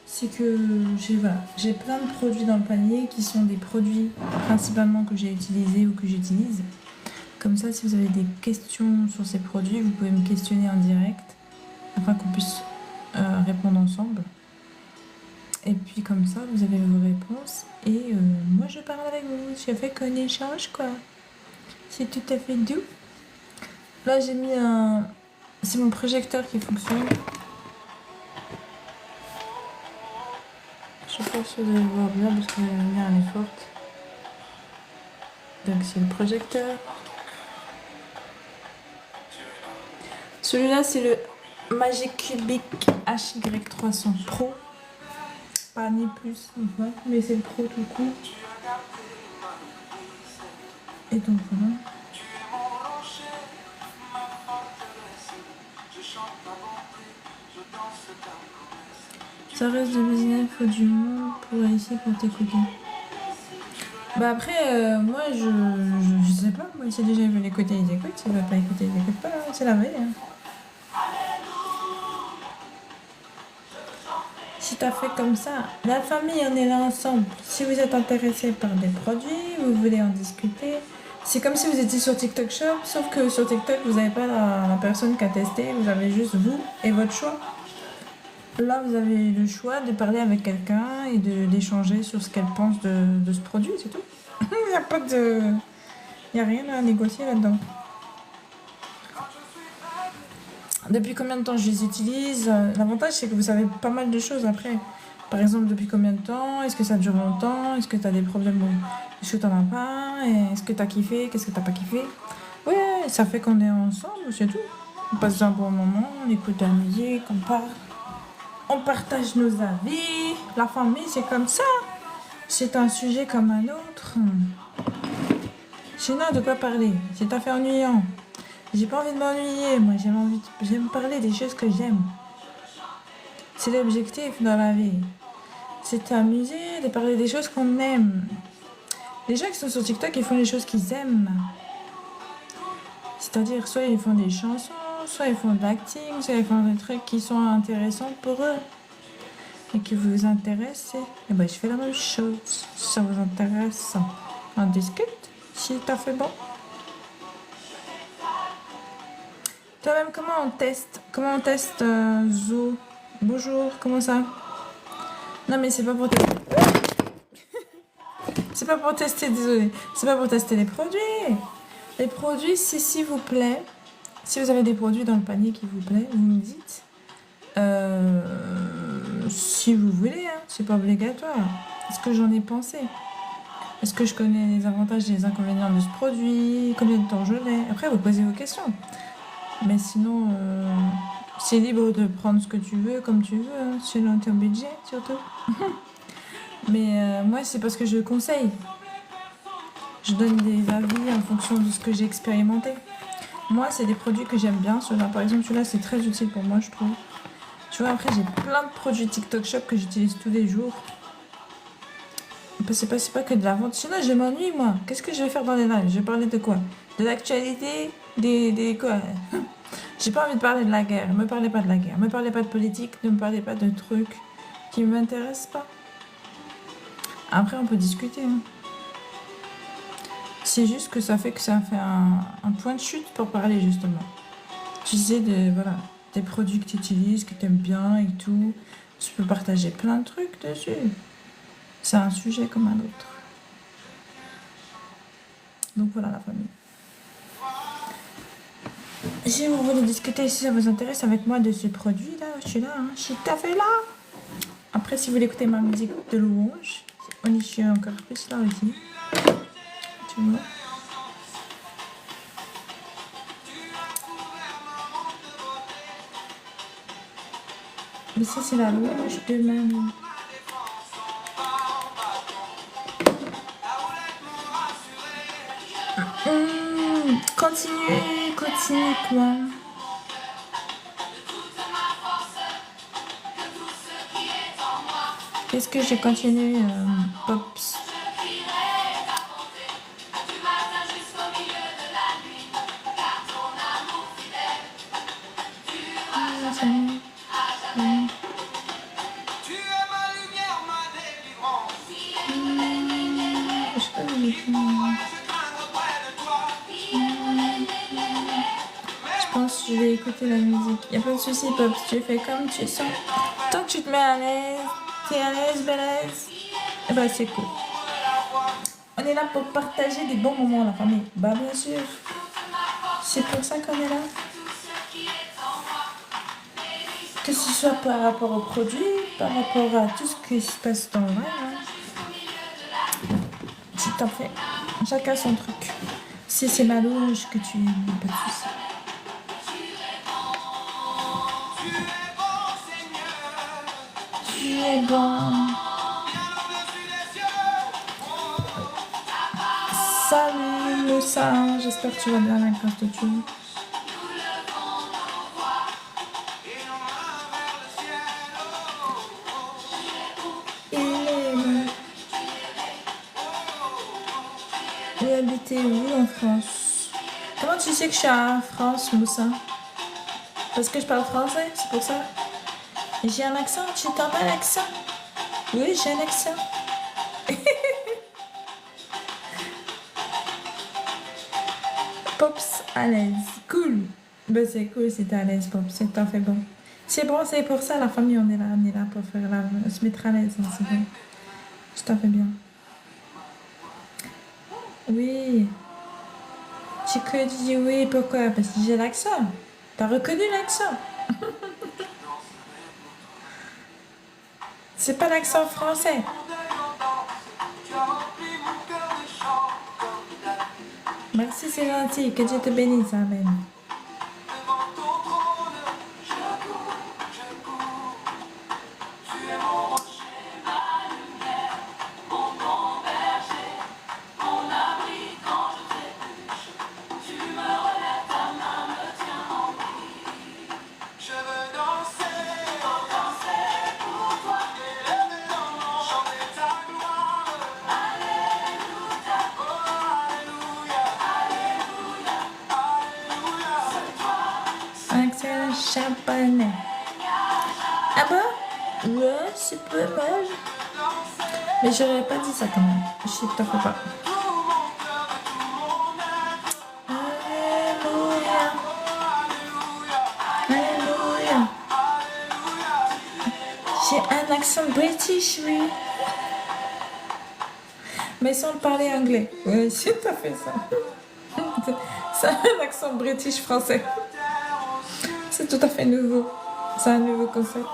C'est que j'ai plein de produits dans le panier qui sont des produits principalement que j'ai utilisés ou que j'utilise. Comme ça, si vous avez des questions sur ces produits, vous pouvez me questionner en direct afin qu'on puisse répondre ensemble. Et puis comme ça, vous avez vos réponses. Et moi, je parle avec vous. Je fais qu'un échange, quoi. C'est tout à fait doux. Là, j'ai mis un... C'est mon projecteur qui fonctionne. Je sais pas si vous allez voir bien parce que la lumière elle est forte. Donc c'est le projecteur. Celui-là c'est le Magic Cubic HY300 Pro. pas ni plus ni moins, mais c'est le pro tout court. Et donc voilà. Ça reste de business, faut du monde pour réussir pour t'écouter. Bah après, moi je sais pas, moi si déjà ils veulent écouter, ils écoutent, s'ils veulent pas écouter, ils écoutent pas, hein, c'est la vraie. Hein. Si t'as fait comme ça, la famille on est là ensemble. Si vous êtes intéressé par des produits, vous voulez en discuter. C'est comme si vous étiez sur TikTok Shop, sauf que sur TikTok vous n'avez pas la personne qui a testé, vous avez juste vous et votre choix. Là, vous avez le choix de parler avec quelqu'un et d'échanger sur ce qu'elle pense de ce produit, c'est tout. Il n'y a pas de... Il n'y a rien à négocier là-dedans. Depuis combien de temps je les utilise? L'avantage, c'est que vous savez pas mal de choses après. Par exemple, depuis combien de temps? Est-ce que ça dure longtemps? Est-ce que tu as des problèmes? Est-ce que tu n'en as pas? Est-ce que tu as kiffé? Qu'est-ce que tu n'as pas kiffé? Ouais, ça fait qu'on est ensemble, c'est tout. On passe un bon moment, on écoute de la musique, on parle. On partage nos avis. La famille, c'est comme ça. C'est un sujet comme un autre. Sinon, de quoi parler? C'est affaire ennuyant. J'ai pas envie de m'ennuyer, moi. J'aime parler des choses que j'aime. C'est l'objectif dans la vie. C'est t'amuser, de parler des choses qu'on aime. Les gens qui sont sur TikTok, ils font les choses qu'ils aiment. C'est-à-dire, soit ils font des chansons, soit ils font de l'acting, soit ils font des trucs qui sont intéressants pour eux et qui vous intéressent. Et ben, je fais la même chose. Si ça vous intéresse, on discute. Si t'as fait bon. Toi-même, comment on teste Zo? Bonjour, comment ça? Non, mais c'est pas pour tester. C'est pas pour tester, désolé. C'est pas pour tester les produits. Les produits, c'est s'il vous plaît. Si vous avez des produits dans le panier qui vous plaît, vous me dites. Si vous voulez, hein, c'est pas obligatoire. Est-ce que j'en ai pensé? Est-ce que je connais les avantages et les inconvénients de ce produit? Combien de temps je l'ai? Après, vous posez vos questions. Mais sinon, c'est libre de prendre ce que tu veux, comme tu veux, hein, selon ton budget, surtout. Mais moi, c'est parce que je conseille. Je donne des avis en fonction de ce que j'ai expérimenté. Moi, c'est des produits que j'aime bien. Celui-là, par exemple, celui-là, c'est très utile pour moi, je trouve. Tu vois, après, j'ai plein de produits TikTok Shop que j'utilise tous les jours. C'est pas que de la vente. Sinon, je m'ennuie, moi. Qu'est-ce que je vais faire dans les lives? Je vais parler de quoi? De l'actualité? Des quoi? J'ai pas envie de parler de la guerre. Ne me parlez pas de la guerre. Ne me parlez pas de politique. Ne me parlez pas de trucs qui ne m'intéressent pas. Après, on peut discuter. Hein. C'est juste que ça fait un point de chute pour parler, justement. Tu sais, voilà, des produits que tu utilises, que tu aimes bien et tout. Tu peux partager plein de trucs dessus. C'est un sujet comme un autre. Donc voilà la famille. Si vous voulez discuter, si ça vous intéresse avec moi de ce produit-là, je suis là, hein, je suis tout à fait là. Après, si vous voulez écouter ma musique de louange, on y suis encore plus là aussi. Tu vois. Mais ça, c'est la louange de même. Continue quoi. Qu'est-ce que j'ai continué, Pops? Je pense que je vais écouter la musique. Y a pas de souci, Pops. Tu fais comme tu sens. Tant que tu te mets à l'aise, t'es à l'aise, belaise. Et bah c'est cool. On est là pour partager des bons moments, la famille. Bah bien sûr. C'est pour ça qu'on est là. Que ce soit par rapport aux produits, par rapport à tout ce qui se passe dans le live. Hein. Si t'en fais. Chacun son truc. Si c'est ma louange que tu aimes, pas de soucis. Tu es bon. Salut Moussa, j'espère que tu vas bien la grâce de Dieu. Vous habitez où en France? Comment tu sais que je suis en France, Moussa? Parce que je parle français, c'est pour ça. J'ai un accent, tu entends l'accent? Oui, j'ai un accent. Pops à l'aise, cool. Ben c'est cool si t'es à l'aise, Pops, c'est t'en fais bon. C'est bon, c'est pour ça, la famille, on est là pour faire se mettre à l'aise, hein, c'est bon. Je t'en fais bien. Oui. Tu dis oui, pourquoi? Parce que j'ai l'accent. T'as reconnu l'accent? C'est pas l'accent français. Merci, c'est gentil. Que Dieu te bénisse. Amen. Accent japonais. Ah bon? Ouais, c'est pas mal. Mais j'aurais pas dit ça quand même. Je sais que t'en fais pas. Alléluia. Alléluia. J'ai un accent british, oui. Mais sans parler anglais. Oui, c'est tout à fait ça. C'est un accent british français. C'est tout à fait nouveau. C'est un nouveau concept.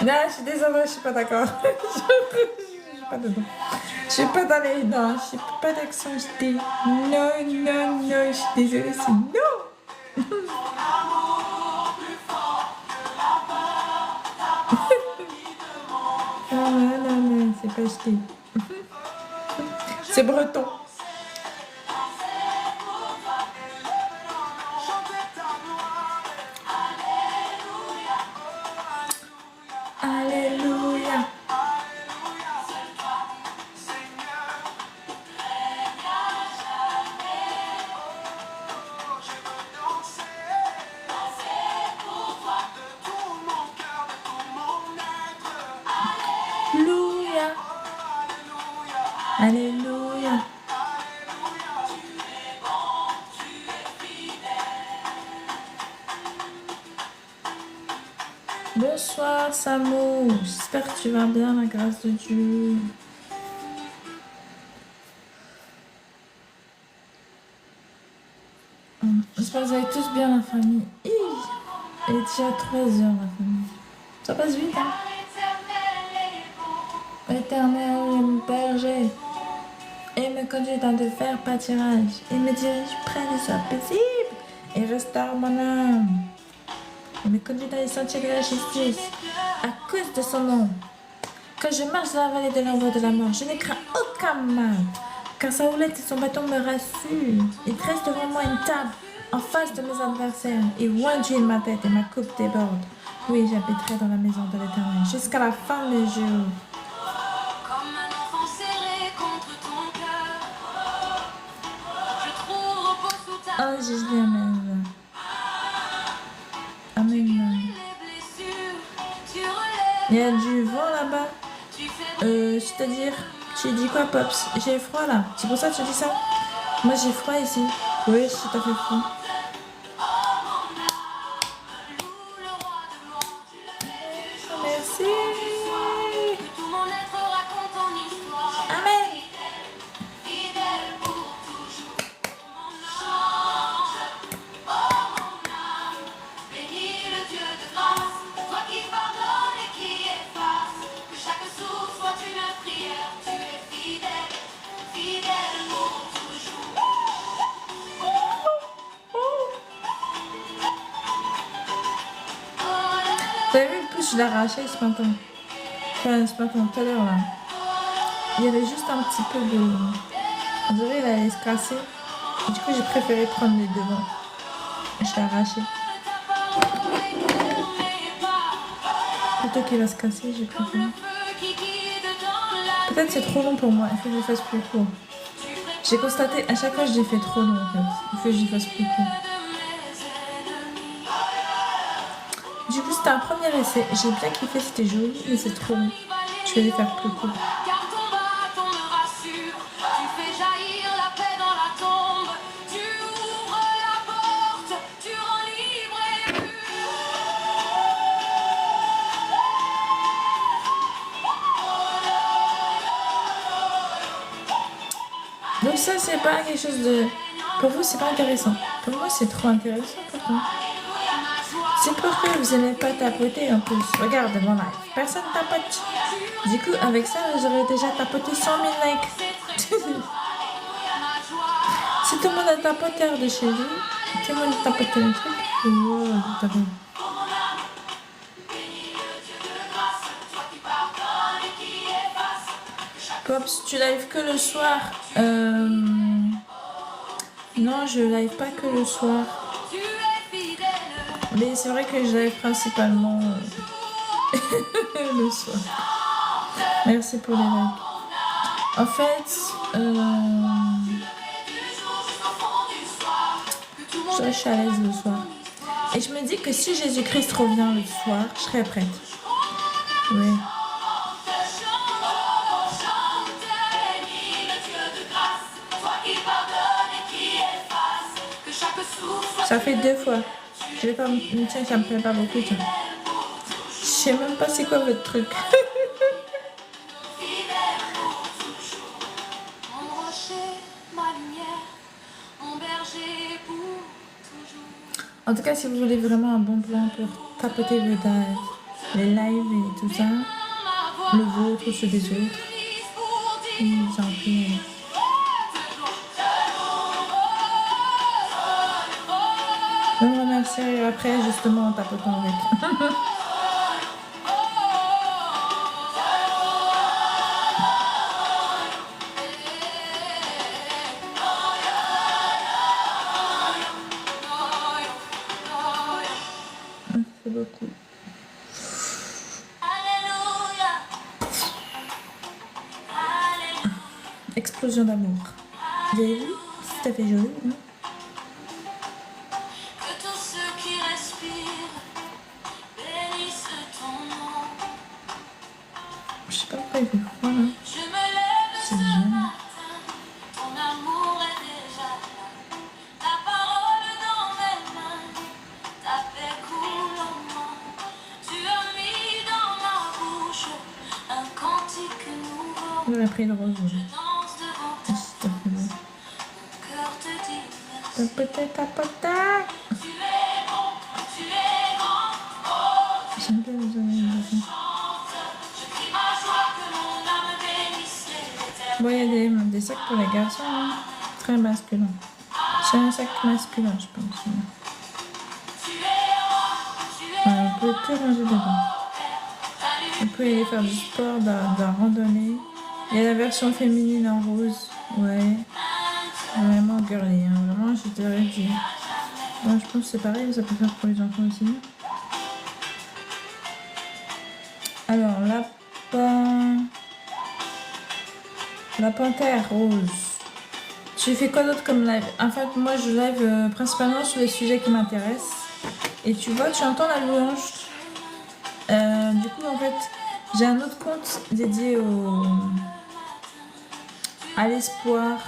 Non, je suis désolée, je suis pas d'accord. Je suis pas dedans. Je suis pas dans les... Non, je suis pas d'accent, je dis non, non, non, je suis désolée, c'est non. Non, non, non, c'est pas jeté. C'est breton. Alléluia. Alléluia. Alléluia. Bonsoir Samo, j'espère que tu vas bien, la grâce de Dieu. J'espère que vous allez tous bien, la famille. Il est déjà 3 heures, la famille. Ça passe vite, hein. Éternel est mon berger, et me conduit dans de verts pâtirages, et me dirige près des eaux paisibles, et restaure mon âme. Il me conduit dans les sentiers de la justice, à cause de son nom. Quand je marche dans la vallée de l'ombre de la mort, je ne crains aucun mal, car sa houlette et son bâton me rassurent. Il dresse devant moi une table en face de mes adversaires, et oint ma tête et ma coupe déborde. Oui, j'habiterai dans la maison de l'Éternel jusqu'à la fin des jours. Oh Jésus, amen. Amen. Il y a du vent là-bas. C'est-à-dire, tu dis quoi, Pops? J'ai froid là. C'est pour ça que tu dis ça? Moi j'ai froid ici. Oui, c'est tout à fait froid. Merci. Amen. plus, je l'ai arraché ce matin. Enfin, ce matin, tout à l'heure, là. Il y avait juste un petit peu de... On dirait qu'il allait se casser. Et du coup, j'ai préféré prendre les devants. Je l'ai arraché. Plutôt qu'il va se casser, j'ai préféré. Peut-être c'est trop long pour moi. Il faut que je fasse plus court. J'ai constaté, à chaque fois, je l'ai fait trop long, en fait. Il faut que je fasse plus court. Du coup, c'était un premier essai. J'ai bien kiffé, c'était joli, mais c'est trop long. Je vais les faire plus court. Donc ça, c'est pas quelque chose de... Pour vous, c'est pas intéressant. Pour moi, c'est trop intéressant, pourtant. C'est pour que vous aimez pas tapoter en plus. Regarde mon live. Personne tapote. Du coup, avec ça, j'aurais déjà tapoté 100 000 likes. Si tout le monde a tapoté de chez lui, tout le monde a tapoté le truc. Wow, t'as vu. Pops, tu live que le soir. Non, je live pas que le soir. Mais c'est vrai que je live principalement le soir. Merci pour les likes. En fait, je suis à l'aise le soir. Et je me dis que si Jésus-Christ revient le soir, je serai prête. Oui. Ça fait 2 fois. Je vais pas me dire, ça me plaît pas beaucoup. Ça. Je sais même pas c'est quoi votre truc. En tout cas, si vous voulez vraiment un bon plan pour tapoter vos les lives et tout ça, le vôtre ou ceux des autres, je vous en prie. Je me remercie après justement en tapotant avec. C'est beaucoup. Explosion d'amour. Vous avez vu? Ça fait joli, hein? Je sais pas pourquoi il fait froid là. C'est génial. On a pris le rose. Tapoter, tapoter. J'aime bien les animations. Bon, il y a des sacs pour les garçons, hein. Très masculin. C'est un sac masculin, je pense. On peut tout ranger dedans. On peut aller faire du sport, de la randonnée. Il y a la version féminine en rose. Ouais. Vraiment girly, hein. Vraiment, je t'aurais dit. Bon, je pense que c'est pareil, ça peut faire pour les enfants aussi. Alors, la panthère rose. Tu fais quoi d'autre comme live? En fait, moi, je live principalement sur les sujets qui m'intéressent. Et tu vois, tu entends la louange. Du coup, en fait, j'ai un autre compte dédié à l'espoir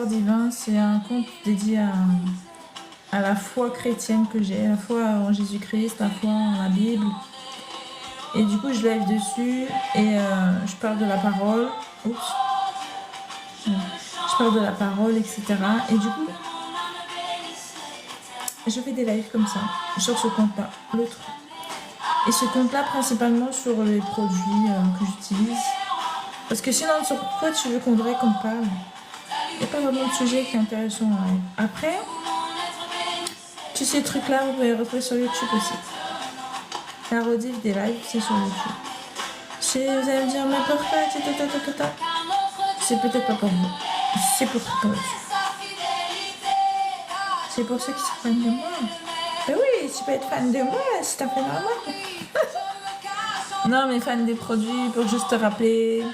divin. C'est un compte dédié à la foi chrétienne que j'ai, la foi en Jésus-Christ, la foi en la Bible. Et du coup, je live dessus et je parle de la parole. Oups. Je parle de la parole, etc. Et du coup, je fais des lives comme ça, sur ce compte-là, l'autre. Et ce compte-là, principalement sur les produits que j'utilise. Parce que sinon, sur quoi tu veux qu'on parle? Il n'y a pas vraiment de sujet qui est intéressant en live. Après, tous ces trucs-là, vous pouvez les retrouver sur YouTube aussi. La rediff des lives, c'est sur YouTube. Vous allez me dire, mais pourquoi c'est peut-être pas pour vous. C'est pour c'est pour ceux qui sont fans de moi. Ben oui, tu peux être fan de moi, c'est un peu normal. Non, mais fan des produits pour juste te rappeler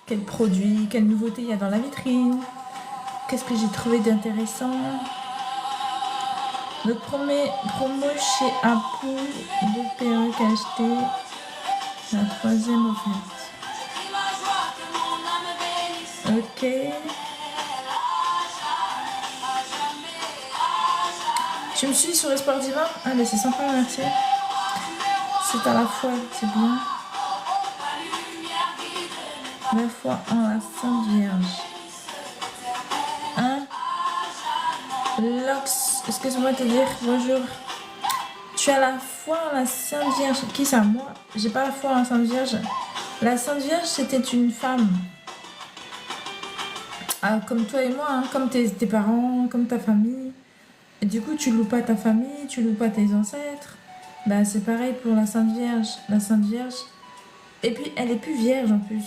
quels produits, quelles nouveautés il y a dans la vitrine. Qu'est-ce que j'ai trouvé d'intéressant. Notre premier promo chez Apple, 2 perruques achetées, la 3e offerte. Ok. Tu me suis sur Espoir Divin? Ah, mais c'est sympa, merci. C'est à la foi, c'est bien. La foi en la Sainte Vierge. Hein? Lox, excuse-moi de te dire bonjour. Tu as la foi en la Sainte Vierge. Qui ça? Moi, j'ai pas la foi en la Sainte Vierge. La Sainte Vierge, c'était une femme. Ah, comme toi et moi, hein, comme tes parents, comme ta famille. Et du coup, tu loues pas ta famille, tu loues pas tes ancêtres. Bah, c'est pareil pour la Sainte Vierge. La Sainte Vierge. Et puis, elle est plus vierge en plus.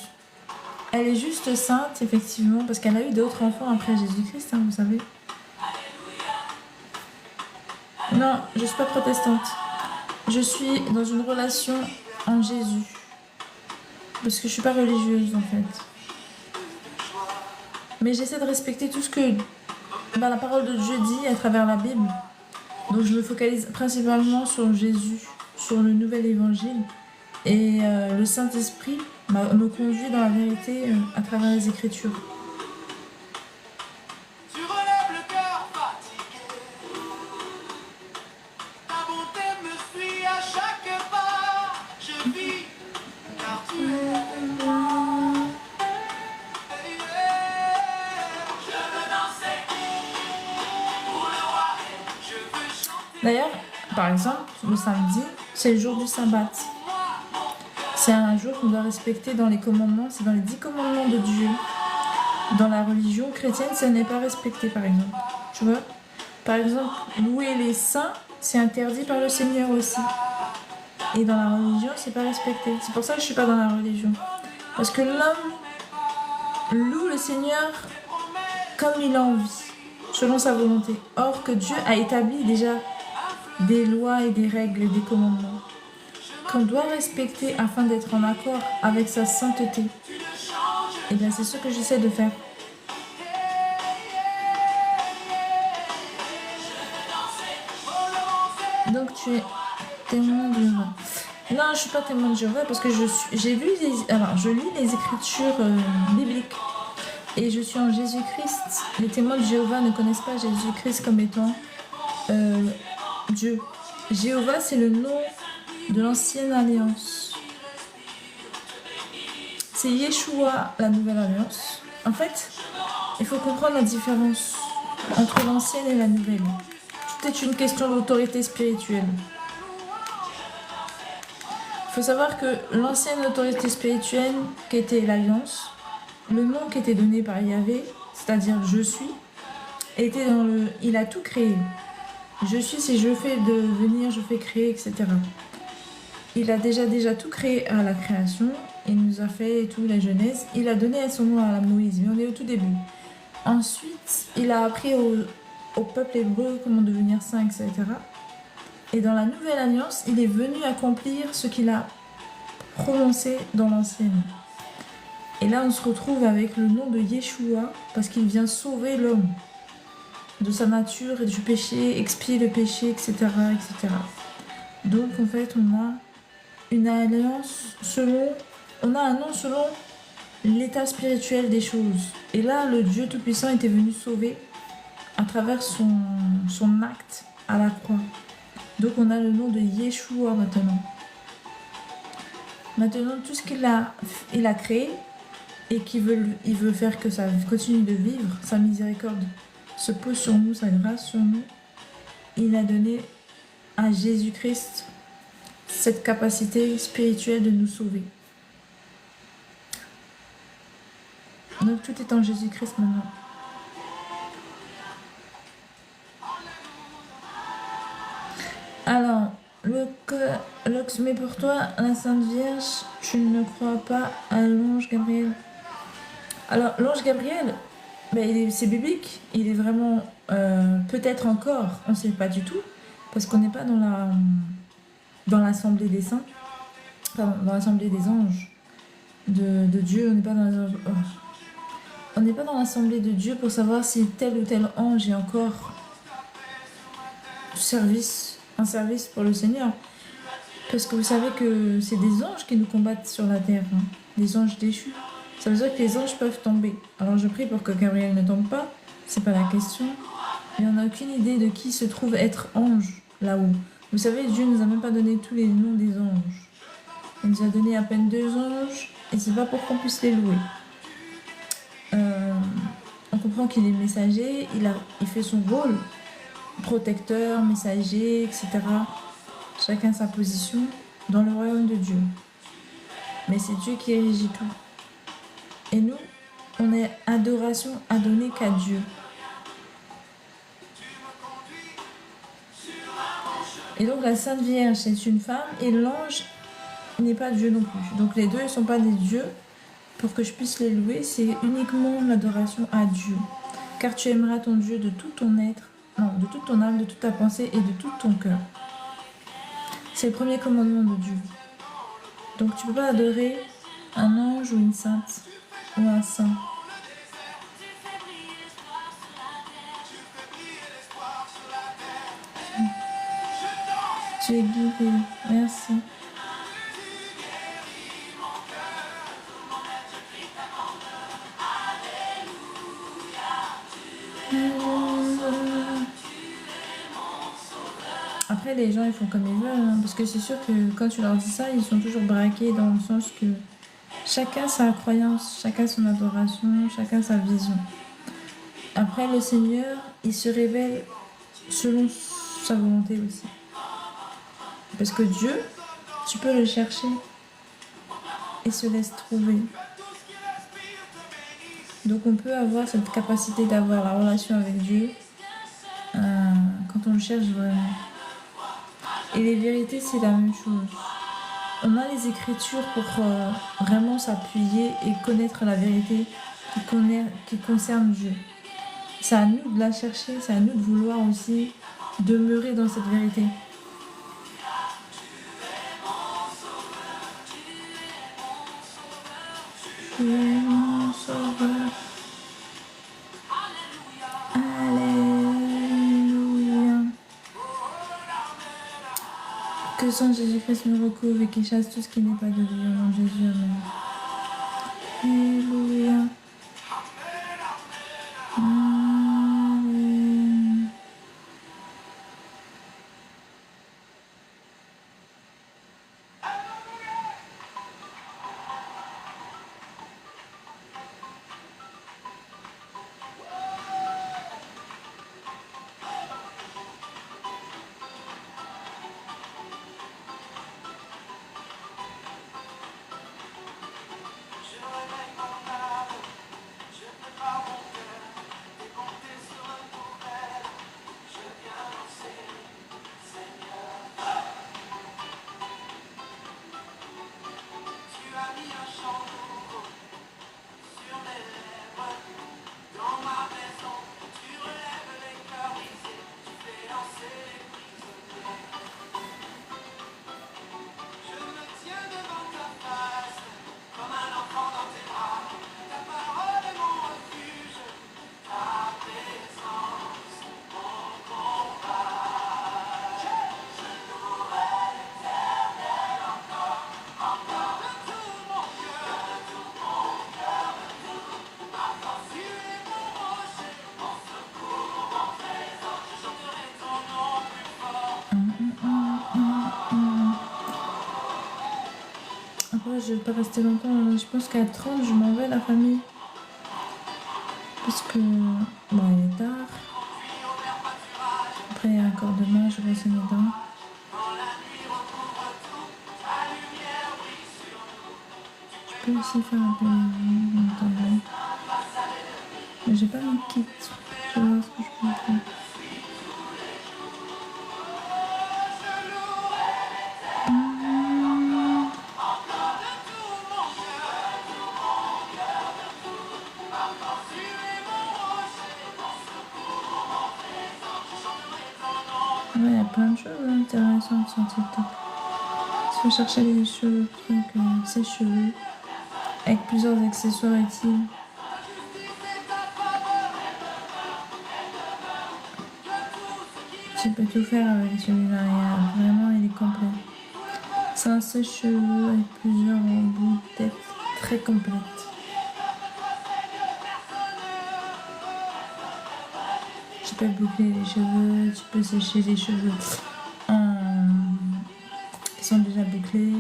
Elle est juste sainte, effectivement, parce qu'elle a eu d'autres enfants après Jésus-Christ, hein, vous savez. Non, je suis pas protestante. Je suis dans une relation en Jésus. Parce que je suis pas religieuse, en fait. Mais j'essaie de respecter tout ce que la parole de Dieu dit à travers la Bible. Donc je me focalise principalement sur Jésus, sur le nouvel évangile. Et le Saint-Esprit me conduit dans la vérité à travers les Écritures. Tu relèves le cœur fatigué. Ta bonté me suit à chaque pas. Je vis car tu es moi. Je veux danser pour le roi. Je veux chanter. D'ailleurs, par exemple, le samedi, c'est le jour du sabbat. C'est un jour qu'on doit respecter dans les commandements, c'est dans les 10 commandements de Dieu. Dans la religion chrétienne, ça n'est pas respecté, par exemple. Tu vois? Par exemple, louer les saints, c'est interdit par le Seigneur aussi. Et dans la religion, c'est pas respecté. C'est pour ça que je suis pas dans la religion. Parce que l'homme loue le Seigneur comme il a envie, selon sa volonté. Or que Dieu a établi déjà des lois et des règles et des commandements qu'on doit respecter afin d'être en accord avec sa sainteté. Et bien c'est ce que j'essaie de faire. Donc tu es témoin de Jéhovah. Non, je suis pas témoin de Jéhovah parce que je lis les écritures bibliques et je suis en Jésus-Christ. Les témoins de Jéhovah ne connaissent pas Jésus-Christ comme étant Dieu. Jéhovah, c'est le nom de l'ancienne alliance. C'est Yeshua, la nouvelle alliance. En fait, il faut comprendre la différence entre l'ancienne et la nouvelle. Tout est une question d'autorité spirituelle. Il faut savoir que l'ancienne autorité spirituelle, qui était l'alliance, le nom qui était donné par Yahvé, c'est-à-dire je suis, était dans le... Il a tout créé. Je suis, si je fais devenir, je fais créer, etc. Il a déjà tout créé à la création. Il nous a fait tout la Genèse. Il a donné son nom à la Moïse, mais on est au tout début. Ensuite, il a appris au peuple hébreu comment devenir saint, etc. Et dans la nouvelle alliance, il est venu accomplir ce qu'il a prononcé dans l'ancienne. Et là, on se retrouve avec le nom de Yeshua, parce qu'il vient sauver l'homme de sa nature et du péché, expier le péché, etc., etc. Donc, en fait, on a une alliance on a un nom selon l'état spirituel des choses. Et là, le Dieu Tout-Puissant était venu sauver à travers son acte à la croix. Donc on a le nom de Yeshua maintenant. Maintenant, tout ce qu'il a créé et il veut faire que ça continue de vivre, sa miséricorde se pose sur nous, sa grâce sur nous. Il a donné à Jésus-Christ cette capacité spirituelle de nous sauver. Donc tout est en Jésus-Christ maintenant. Alors, Lox, mais pour toi, la Sainte Vierge, tu ne crois pas à l'ange Gabriel? Alors, l'ange Gabriel, ben, c'est biblique. Il est vraiment, peut-être encore, on ne sait pas du tout, parce qu'on n'est pas dans l'assemblée des saints, pardon, dans l'assemblée des anges de Dieu. On n'est pas dans l'assemblée de Dieu pour savoir si tel ou tel ange est encore un service pour le Seigneur. Parce que vous savez que c'est des anges qui nous combattent sur la terre, hein, des anges déchus. Ça veut dire que les anges peuvent tomber. Alors je prie pour que Gabriel ne tombe pas, c'est pas la question. Mais on n'a aucune idée de qui se trouve être ange là-haut. Vous savez, Dieu nous a même pas donné tous les noms des anges. Il nous a donné à peine 2 anges, et c'est pas pour qu'on puisse les louer. On comprend qu'il est messager, il fait son rôle, protecteur, messager, etc. Chacun sa position dans le royaume de Dieu. Mais c'est Dieu qui régit tout. Et nous, on est adoration à donner qu'à Dieu. Et donc la Sainte Vierge, c'est une femme, et l'ange n'est pas Dieu non plus. Donc les deux ne sont pas des dieux. Pour que je puisse les louer, c'est uniquement l'adoration à Dieu. Car tu aimeras ton Dieu de tout ton être, non, de toute ton âme, de toute ta pensée et de tout ton cœur. C'est le premier commandement de Dieu. Donc tu ne peux pas adorer un ange ou une sainte ou un saint. Tu es guidé. Merci. Après, les gens, ils font comme ils veulent, hein, parce que c'est sûr que quand tu leur dis ça, ils sont toujours braqués dans le sens que chacun sa croyance, chacun son adoration, chacun sa vision. Après, le Seigneur, il se révèle selon sa volonté aussi. Parce que Dieu, tu peux le chercher et se laisse trouver. Donc on peut avoir cette capacité d'avoir la relation avec Dieu quand on le cherche vraiment. Et les vérités, c'est la même chose. On a les Écritures pour vraiment s'appuyer et connaître la vérité qui concerne Dieu. C'est à nous de la chercher, c'est à nous de vouloir aussi demeurer dans cette vérité. Tu es mon sauveur. Alléluia. Que le sang de Jésus-Christ me recouvre et qu'il chasse tout ce qui n'est pas de lui. Au nom de Jésus, amen. Alléluia. Amen. Après, je vais pas rester longtemps. Je pense qu'à 30, je m'en vais, la famille. Parce que, bon, il est tard. Après, encore demain, je vais mes dents. Je peux aussi faire un peu mon tableau. Mais j'ai pas mon kit. Je vais voir ce que je peux faire. Si vous cherchez des cheveux, sèche-cheveux, avec plusieurs accessoires utiles. Tu peux tout faire avec celui-là, vraiment il est complet. C'est un sèche-cheveux avec plusieurs bouts de tête très complètes. Tu peux boucler les cheveux, tu peux sécher les cheveux qui sont déjà bouclés.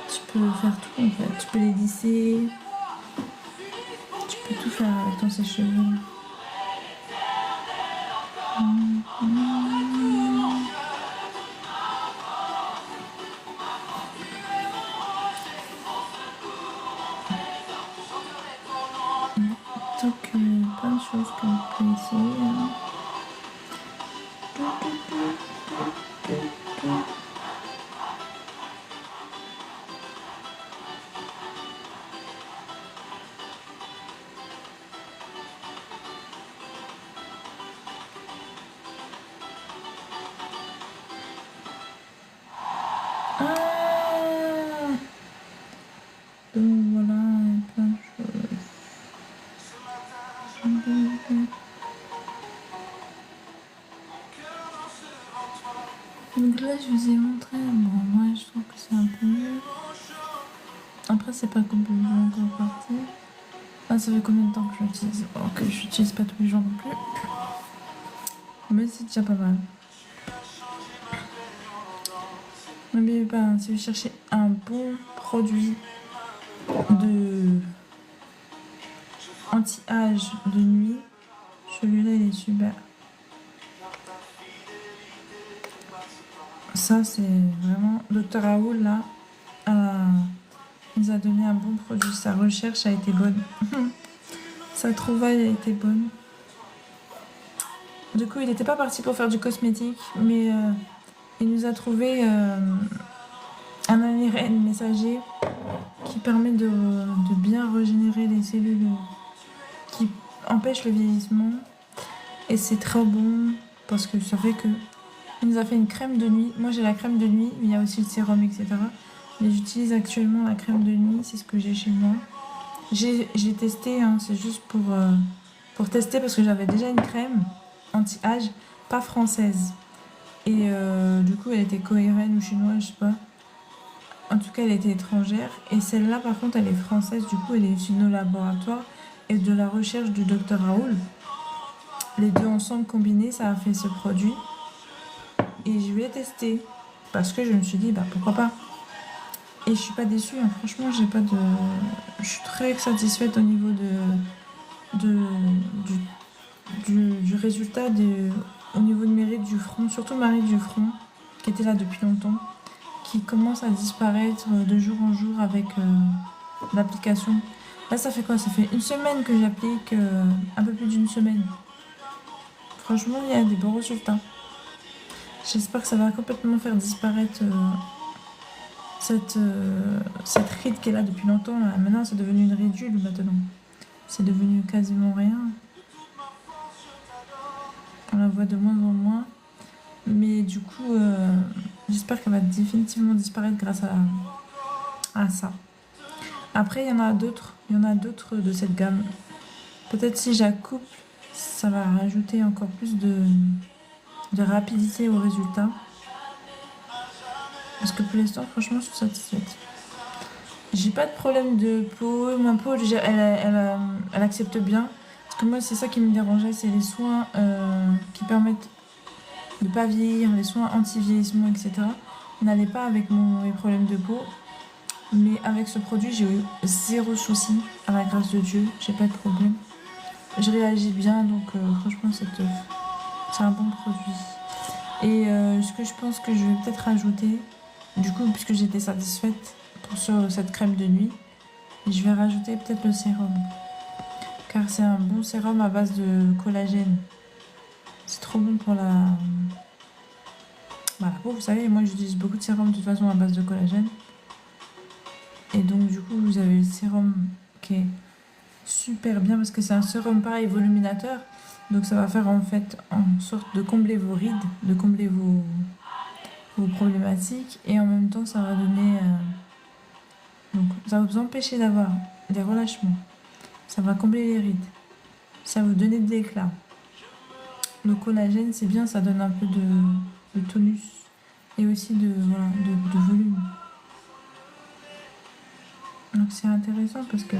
Tu peux faire tout en fait, tu peux les lisser. Tu peux tout faire avec ton sèche-cheveux. Donc plein de choses que vous pouvez essayer. Donc voilà, plein de choses. Donc là, je vous ai montré. Bon, moi, je trouve que c'est un peu mieux. Après, c'est pas complètement encore parti. Ah, ça fait combien de temps que je l'utilise? Bon, que je l'utilise pas tous les jours non plus. Mais c'est déjà pas mal. N'oubliez pas, hein, si vous cherchez un bon produit de anti-âge de nuit, celui-là il est super. Ça c'est vraiment Dr Raoul là, il nous a donné un bon produit. Sa recherche a été bonne. Sa trouvaille a été bonne. Du coup il n'était pas parti pour faire du cosmétique, mais il nous a trouvé un ARN messager qui permet de bien régénérer les cellules, qui empêche le vieillissement. Et c'est très bon parce que ça fait que... Il nous a fait une crème de nuit. Moi j'ai la crème de nuit, mais il y a aussi le sérum, etc. Mais j'utilise actuellement la crème de nuit, c'est ce que j'ai chez moi. J'ai testé, hein, c'est juste pour tester parce que j'avais déjà une crème anti-âge, pas française. Et du coup elle était coréenne ou chinoise, je sais pas. En tout cas elle était étrangère. Et celle-là par contre elle est française, du coup elle est issue de nos laboratoires et de la recherche du Dr Raoul. Les deux ensemble combinés, ça a fait ce produit. Et je vais tester parce que je me suis dit bah pourquoi pas. Et je suis pas déçue, hein. Franchement j'ai pas de... Je suis très satisfaite au niveau du résultat, au niveau de mes rides du front, surtout ma ride du front qui était là depuis longtemps, qui commence à disparaître de jour en jour avec l'application. Là ça fait quoi? Ça fait une semaine que j'applique, un peu plus d'une semaine. Franchement il y a des bons résultats. J'espère que ça va complètement faire disparaître cette ride qui est là depuis longtemps. Là. Maintenant, c'est devenu une ridule maintenant. C'est devenu quasiment rien. On la voit de moins en moins. Mais du coup, j'espère qu'elle va définitivement disparaître grâce à ça. Après, il y en a d'autres. Il y en a d'autres de cette gamme. Peut-être si j'accouple, ça va rajouter encore plus de rapidité au résultat. Parce que pour l'instant, franchement, je suis satisfaite. J'ai pas de problème de peau. Ma peau, elle accepte bien. Parce que moi, c'est ça qui me dérangeait, c'est les soins qui permettent de pas vieillir, les soins anti-vieillissement, etc. N'allait pas avec mes problèmes de peau. Mais avec ce produit, j'ai eu zéro souci, à la grâce de Dieu. J'ai pas de problème. Je réagis bien, donc franchement, c'est un bon produit. Et ce que je pense que je vais peut-être rajouter, du coup, puisque j'étais satisfaite sur cette crème de nuit, je vais rajouter peut-être le sérum. Car c'est un bon sérum à base de collagène. C'est trop bon pour la peau. Vous savez, moi j'utilise beaucoup de sérum de toute façon à base de collagène. Et donc du coup, vous avez le sérum qui est super bien parce que c'est un sérum pareil voluminateur. Donc ça va faire en fait en sorte de combler vos rides, de combler vos vos problématiques et en même temps ça va donner donc ça va vous empêcher d'avoir des relâchements, ça va combler les rides, ça va vous donner de l'éclat. Le collagène c'est bien, ça donne un peu de tonus et aussi voilà, de volume. Donc c'est intéressant parce que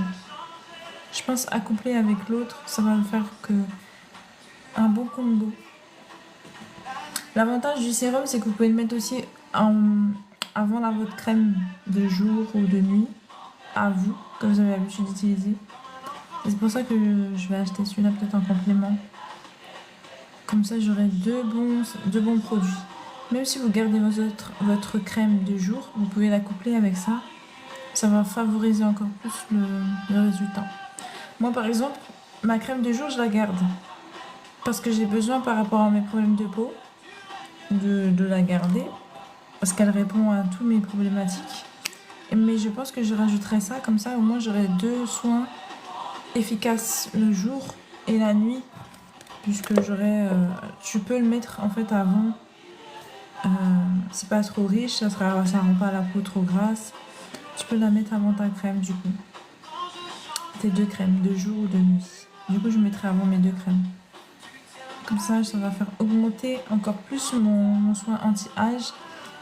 je pense accoupler avec l'autre ça va faire que un bon combo. L'avantage du sérum, c'est que vous pouvez le mettre aussi avant votre crème de jour ou de nuit, à vous, que vous avez l'habitude d'utiliser. Et c'est pour ça que je vais acheter celui-là peut-être en complément. Comme ça, j'aurai deux bons produits. Même si vous gardez votre crème de jour, vous pouvez la coupler avec ça. Ça va favoriser encore plus le résultat. Moi, par exemple, ma crème de jour, je la garde. Parce que j'ai besoin, par rapport à mes problèmes de peau, de la garder parce qu'elle répond à tous mes problématiques, mais je pense que je rajouterai ça comme ça au moins j'aurai deux soins efficaces le jour et la nuit puisque tu peux le mettre en fait avant, c'est pas trop riche, ça rend pas la peau trop grasse, tu peux la mettre avant ta crème du coup, tes deux crèmes de jour ou de nuit. Du coup je mettrai avant mes deux crèmes. Comme ça va faire augmenter encore plus mon soin anti-âge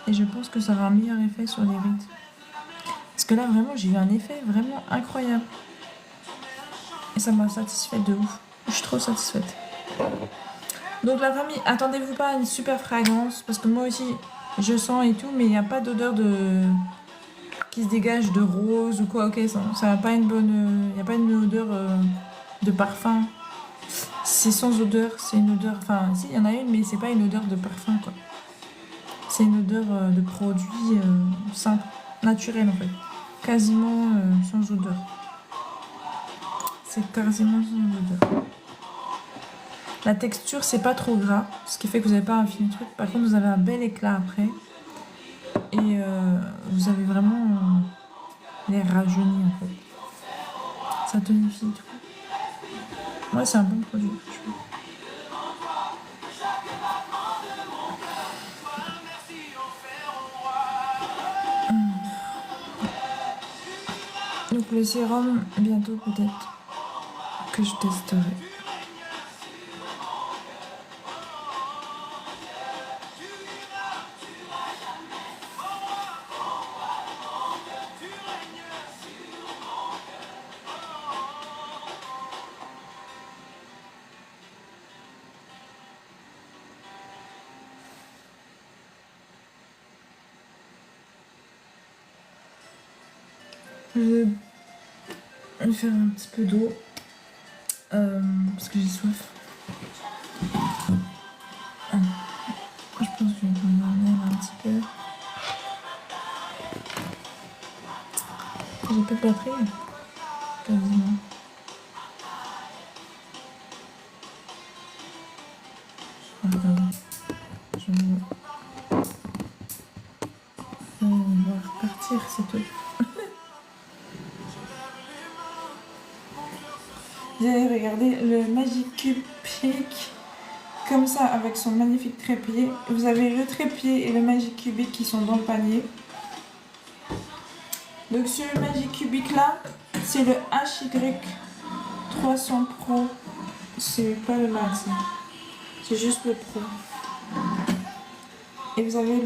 et je pense que ça aura un meilleur effet sur les rides. Parce que là, vraiment, j'ai eu un effet vraiment incroyable. Et ça m'a satisfaite de ouf. Je suis trop satisfaite. Donc la famille, attendez-vous pas à une super fragrance parce que moi aussi, je sens et tout, mais il n'y a pas d'odeur qui se dégage de rose ou quoi. Ok, ça n'a pas une bonne... Il n'y a pas une odeur de parfum. C'est sans odeur, c'est une odeur... Enfin, si, il y en a une, mais c'est pas une odeur de parfum, quoi. C'est une odeur de produit simple, naturel, en fait. Quasiment sans odeur. C'est quasiment sans odeur. La texture, c'est pas trop gras, ce qui fait que vous n'avez pas un fini truc. Par contre, vous avez un bel éclat après. Et vous avez vraiment l'air rajeuni, en fait. Ça tonifie tout. Ouais, c'est un bon produit. Donc le sérum, bientôt peut-être que je testerai. Je vais faire un petit peu d'eau parce que j'ai soif. Je pense que je vais m'en un petit peu. J'ai peu de batterie, quasiment. On va repartir, c'est tout. Vous allez regarder le Magic Cube Pique comme ça avec son magnifique trépied. Vous avez le trépied et le Magic Cubic qui sont dans le panier. Donc sur le Magic Cubic là, c'est le HY300 Pro. C'est pas le Max, hein. C'est juste le Pro. Et vous avez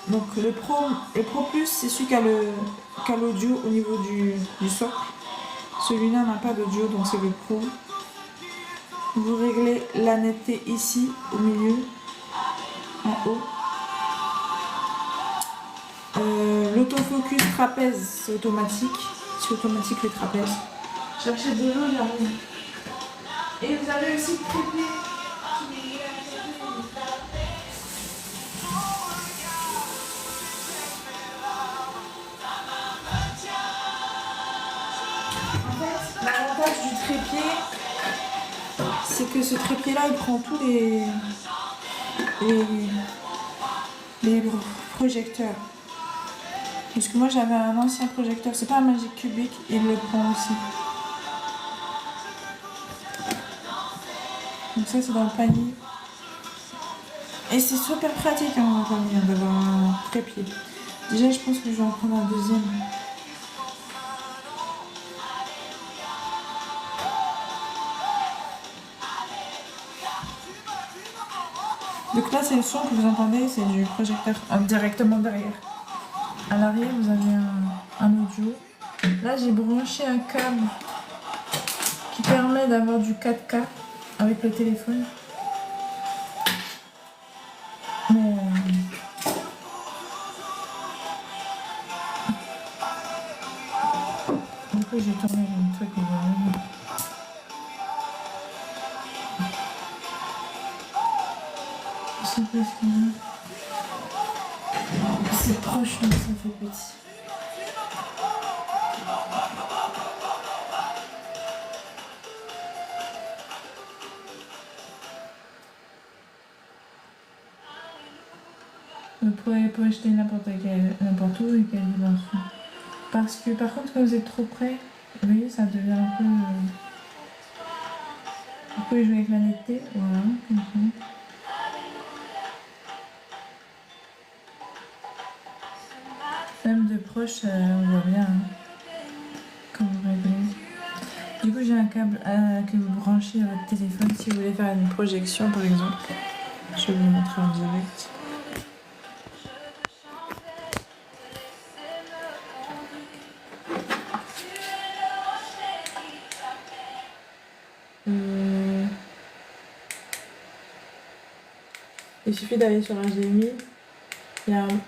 donc le Pro Plus, c'est celui qui a l'audio au niveau du socle. Celui-là n'a pas d'audio, donc c'est le Pro. Vous réglez la netteté ici, au milieu, en haut. L'autofocus trapèze, c'est automatique. C'est automatique les trapèzes. Cherchez de l'eau, j'arrive. Et vous avez aussi le trépied. L'avantage du trépied, c'est que ce trépied-là, il prend tous les projecteurs. Parce que moi, j'avais un ancien projecteur, c'est pas un Magic Cubic, il le prend aussi. Donc ça, c'est dans le panier. Et c'est super pratique en famille d'avoir un trépied. Déjà, je pense que je vais en prendre un deuxième. Donc là, c'est le son que vous entendez, c'est du projecteur directement derrière. À l'arrière, vous avez un audio. Là, j'ai branché un câble qui permet d'avoir du 4K avec le téléphone. Mais du coup, j'ai tourné le truc. Je sais pas ce qu'il y a. C'est proche, mais ça fait petit. Vous pouvez pas acheter n'importe où et quelle dimension. Parce que par contre, quand vous êtes trop près, vous voyez, ça devient un peu. Vous pouvez jouer avec la netteté, voilà, comme ça. Même de proche, on voit bien quand vous réglez. Du coup, j'ai un câble que vous branchez à votre téléphone si vous voulez faire une projection, par exemple. Je vais vous montrer en direct. Il suffit d'aller sur HDMI. Il y a un truc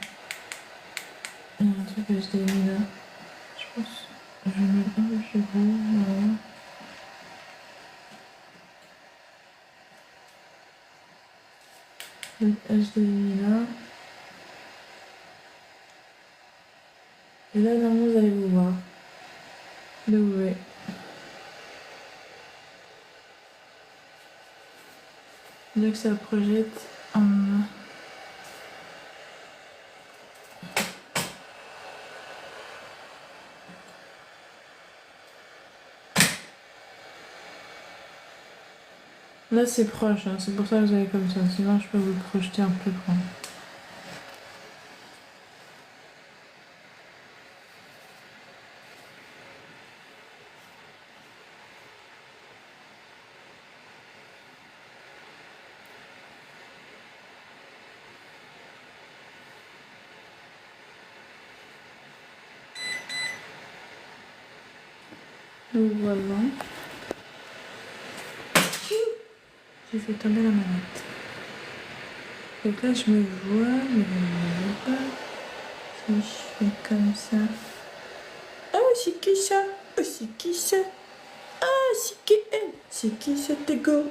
HDMI là. Je pense. Je vais mettre un peu plus gros. Voilà. Le HDMI là. Et là, normalement, vous allez vous voir. Là, vous voyez. Donc ça projette en. Là c'est proche, hein. C'est pour ça que vous avez comme ça, sinon je peux vous le projeter un peu plus grand. Donc voilà. J'ai fait tomber la manette. Donc là je me vois, mais je ne me vois pas. Si je fais comme ça. Oh c'est qui ça? Oh c'est qui ça? Ah c'est qui elle? C'est qui cet égo?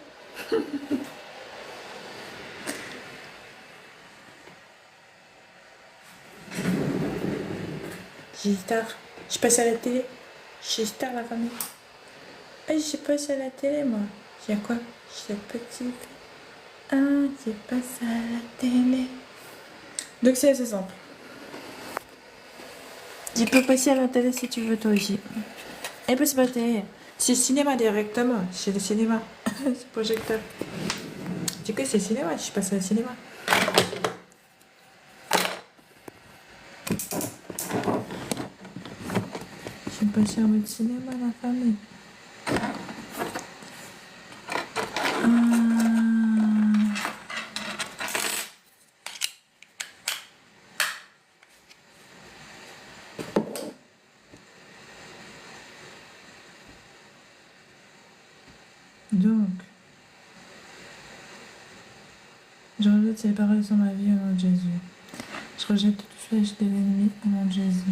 J'ai star. Je passe à la télé. J'ai star la famille. Ah je passe à la télé moi. J'ai quoi? J'ai petite. Ah, j'ai passé à la télé. Donc c'est assez simple. Tu peux passer à la télé si tu veux toi aussi. Et puis c'est pas la télé. C'est le cinéma directement. C'est le cinéma. C'est le projecteur. Du coup c'est le cinéma. Je passe au cinéma. Je suis passée en mode cinéma la famille. Donc, je rejette ces paroles sur ma vie au nom de Jésus. Je rejette toute flèche de l'ennemi au nom de Jésus.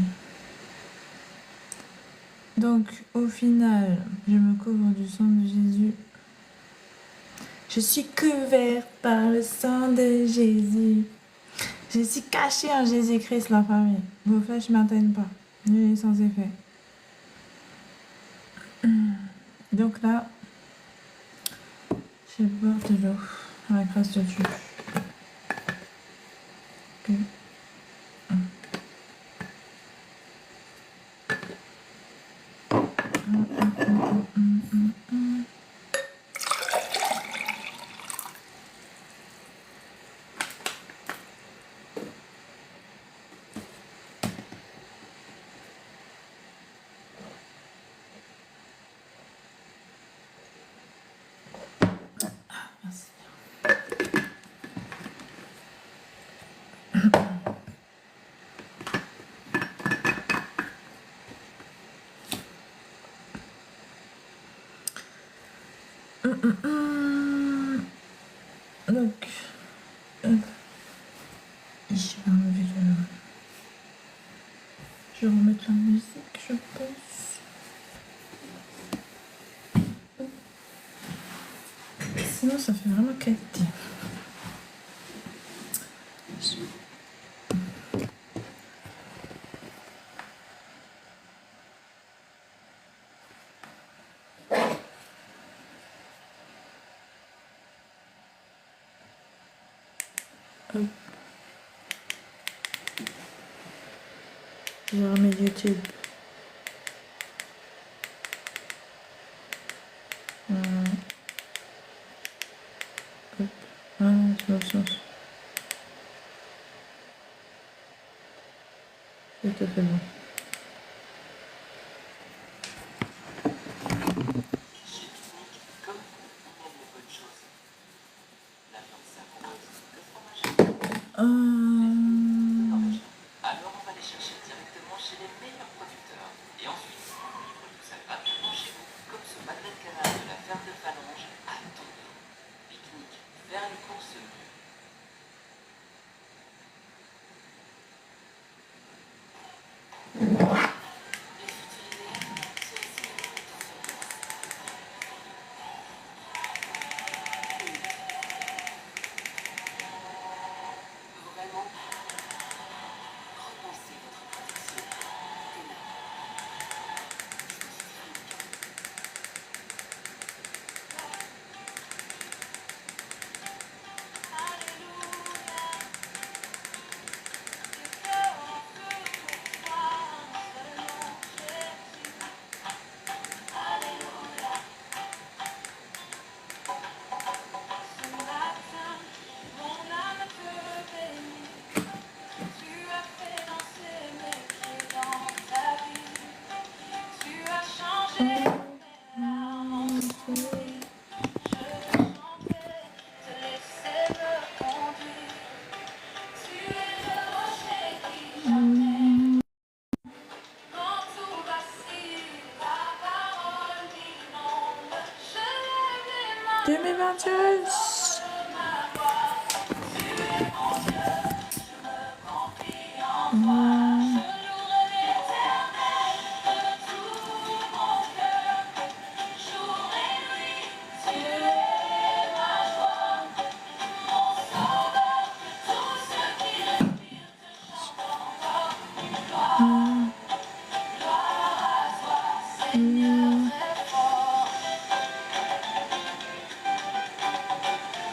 Donc, au final, je me couvre du sang de Jésus. Je suis couverte par le sang de Jésus. Je suis cachée en Jésus-Christ, la famille. Vos flèches ne m'atteignent pas. Nul est sans effet. Donc là, je bois de l'eau à la grâce de Dieu. Okay. Donc, hop. Je vais enlever le... Je vais remettre la musique, je pense. Sinon, ça fait vraiment qualité. Hop. Je remets YouTube. Hop. Ah, c'est l'autre sens. C'est tout à fait bon. Alors on va les chercher directement chez les meilleurs producteurs. Et ensuite, on livre tout ça rapidement chez vous, comme ce magret de canard de la ferme de Phalange à Tonneau. Pique-nique, faire les courses mieux. Vraiment, repensez votre protection.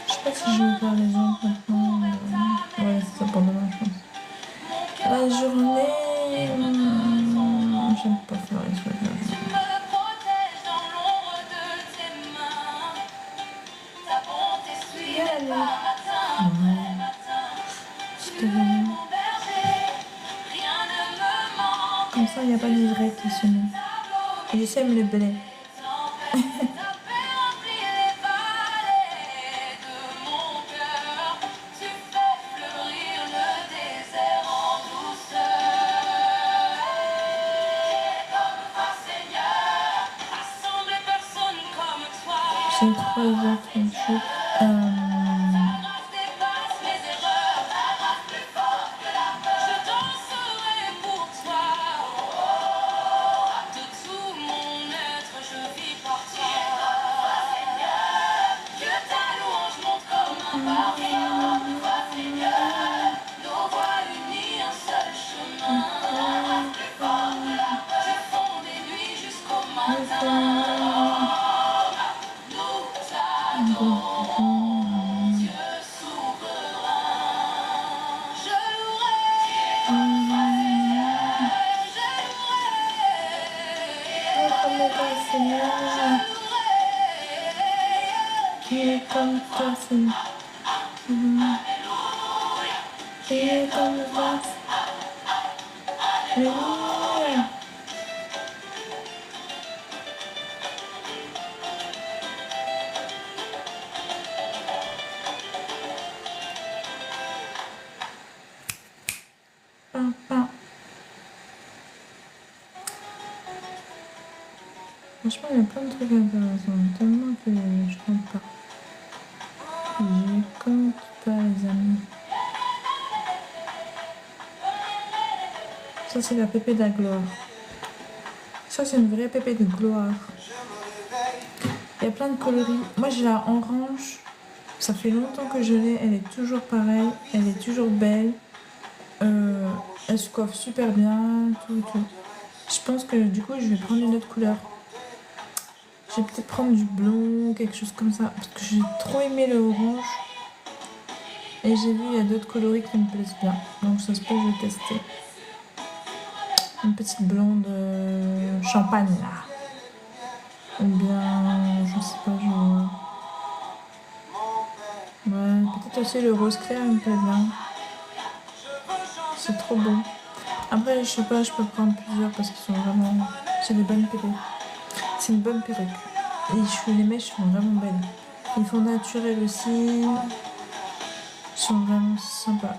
Je sais pas si je vais faire les autres maintenant. Ouais, c'est ça pour demain, je pense. La journée... j'aime pas faire les trucs. Comme ça, il n'y a pas d'ivraie qui se met. Et je sème le blé. J'ai 3 autres choses. Qui est comme toi, Seigneur. Qui est comme toi. Alléluia. Franchement, il y a plein de trucs intéressants. Tellement que je compte pas. Je compte pas, les amis. Ça, c'est la pépé de la gloire. Ça, c'est une vraie pépé de gloire. Il y a plein de coloris. Moi, j'ai la orange. Ça fait longtemps que je l'ai. Elle est toujours pareille. Elle est toujours belle. Elle se coiffe super bien. Tout. Je pense que du coup, je vais prendre une autre couleur. Je vais peut-être prendre du blond, quelque chose comme ça. Parce que j'ai trop aimé le orange. Et j'ai vu, il y a d'autres coloris qui me plaisent bien. Donc, ça se peut, je vais tester. Une petite blonde champagne, là. Ou bien, je sais pas, ouais, peut-être aussi le rose clair, il me plaît bien. C'est trop beau. Après, je sais pas, je peux prendre plusieurs parce qu'ils sont vraiment... C'est des bonnes pépées. C'est une bonne perruque. Et les mèches sont vraiment belles. Ils font naturel aussi. Ils sont vraiment sympas.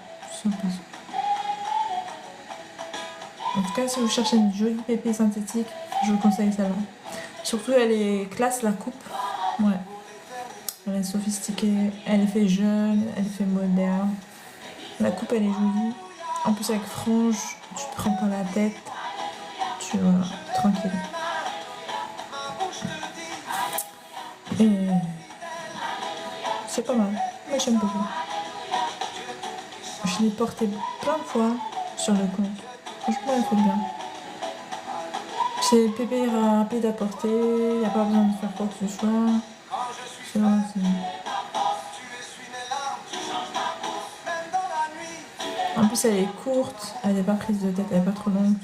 En tout cas, si vous cherchez une jolie pépé synthétique, je vous conseille celle-là. Surtout, elle est classe, la coupe. Ouais. Elle est sophistiquée, elle est fait jeune, elle est fait moderne. La coupe, elle est jolie. En plus, avec frange, tu te prends pas la tête. Tu vois, tranquille. Et c'est pas mal. Moi, j'aime beaucoup. Je l'ai porté plein de fois sur le compte. Franchement, elle fait bien. C'est pépé rapide à porter. Il n'y a pas besoin de faire quoi que ce soit. C'est vraiment... En plus, elle est courte, elle n'est pas prise de tête, elle n'est pas trop longue.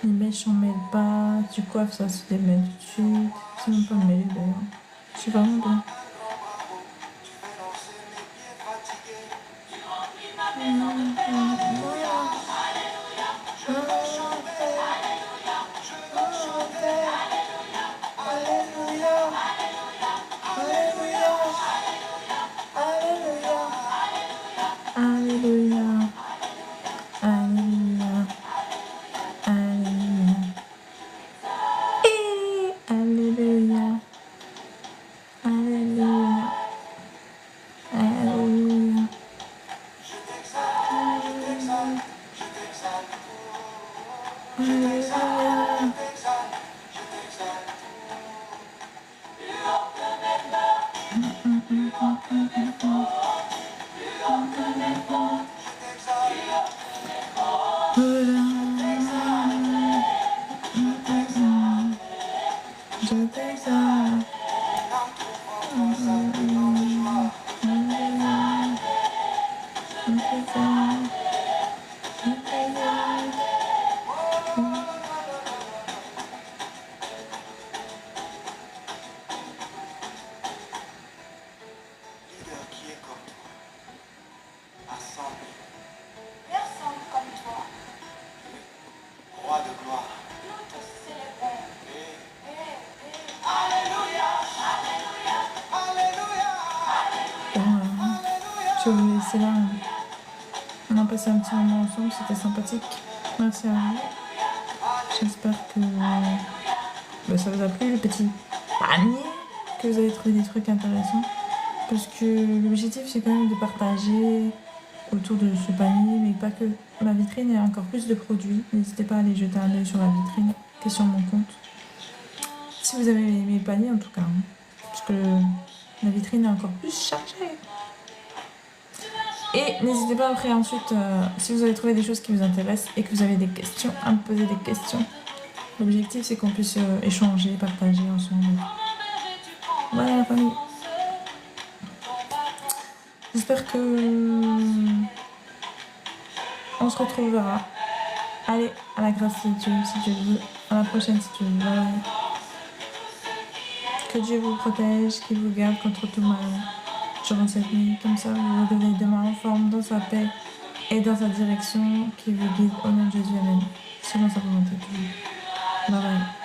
Les mèches s'en mêlent pas, tu coiffes, ça se démêle tout de suite. C'est même pas mêlé d'ailleurs. C'est vraiment bien. Je vais vous laisser là. On a passé un petit moment ensemble, c'était sympathique. Merci à vous. J'espère que ça vous a plu, le petit panier, que vous avez trouvé des trucs intéressants. Parce que l'objectif, c'est quand même de partager autour de ce panier, mais pas que. Ma vitrine, il y a encore plus de produits. N'hésitez pas à aller jeter un œil sur la vitrine, qui est sur mon compte. Si vous avez mes paniers, en tout cas. Parce que la vitrine est encore plus chargée. Et n'hésitez pas après ensuite, si vous avez trouvé des choses qui vous intéressent et que vous avez des questions, à me poser des questions. L'objectif, c'est qu'on puisse échanger, partager ensemble. Voilà la famille. J'espère que on se retrouvera. Allez, à la grâce de Dieu, si Dieu le veut. À la prochaine, si Dieu le veut. Que Dieu vous protège, qu'il vous garde contre tout mal. Durant cette nuit, comme ça, vous vous réveillez demain en forme, dans sa paix et dans sa direction, qui vous guide au nom de Jésus. Amen. Selon sa volonté. Bye bye.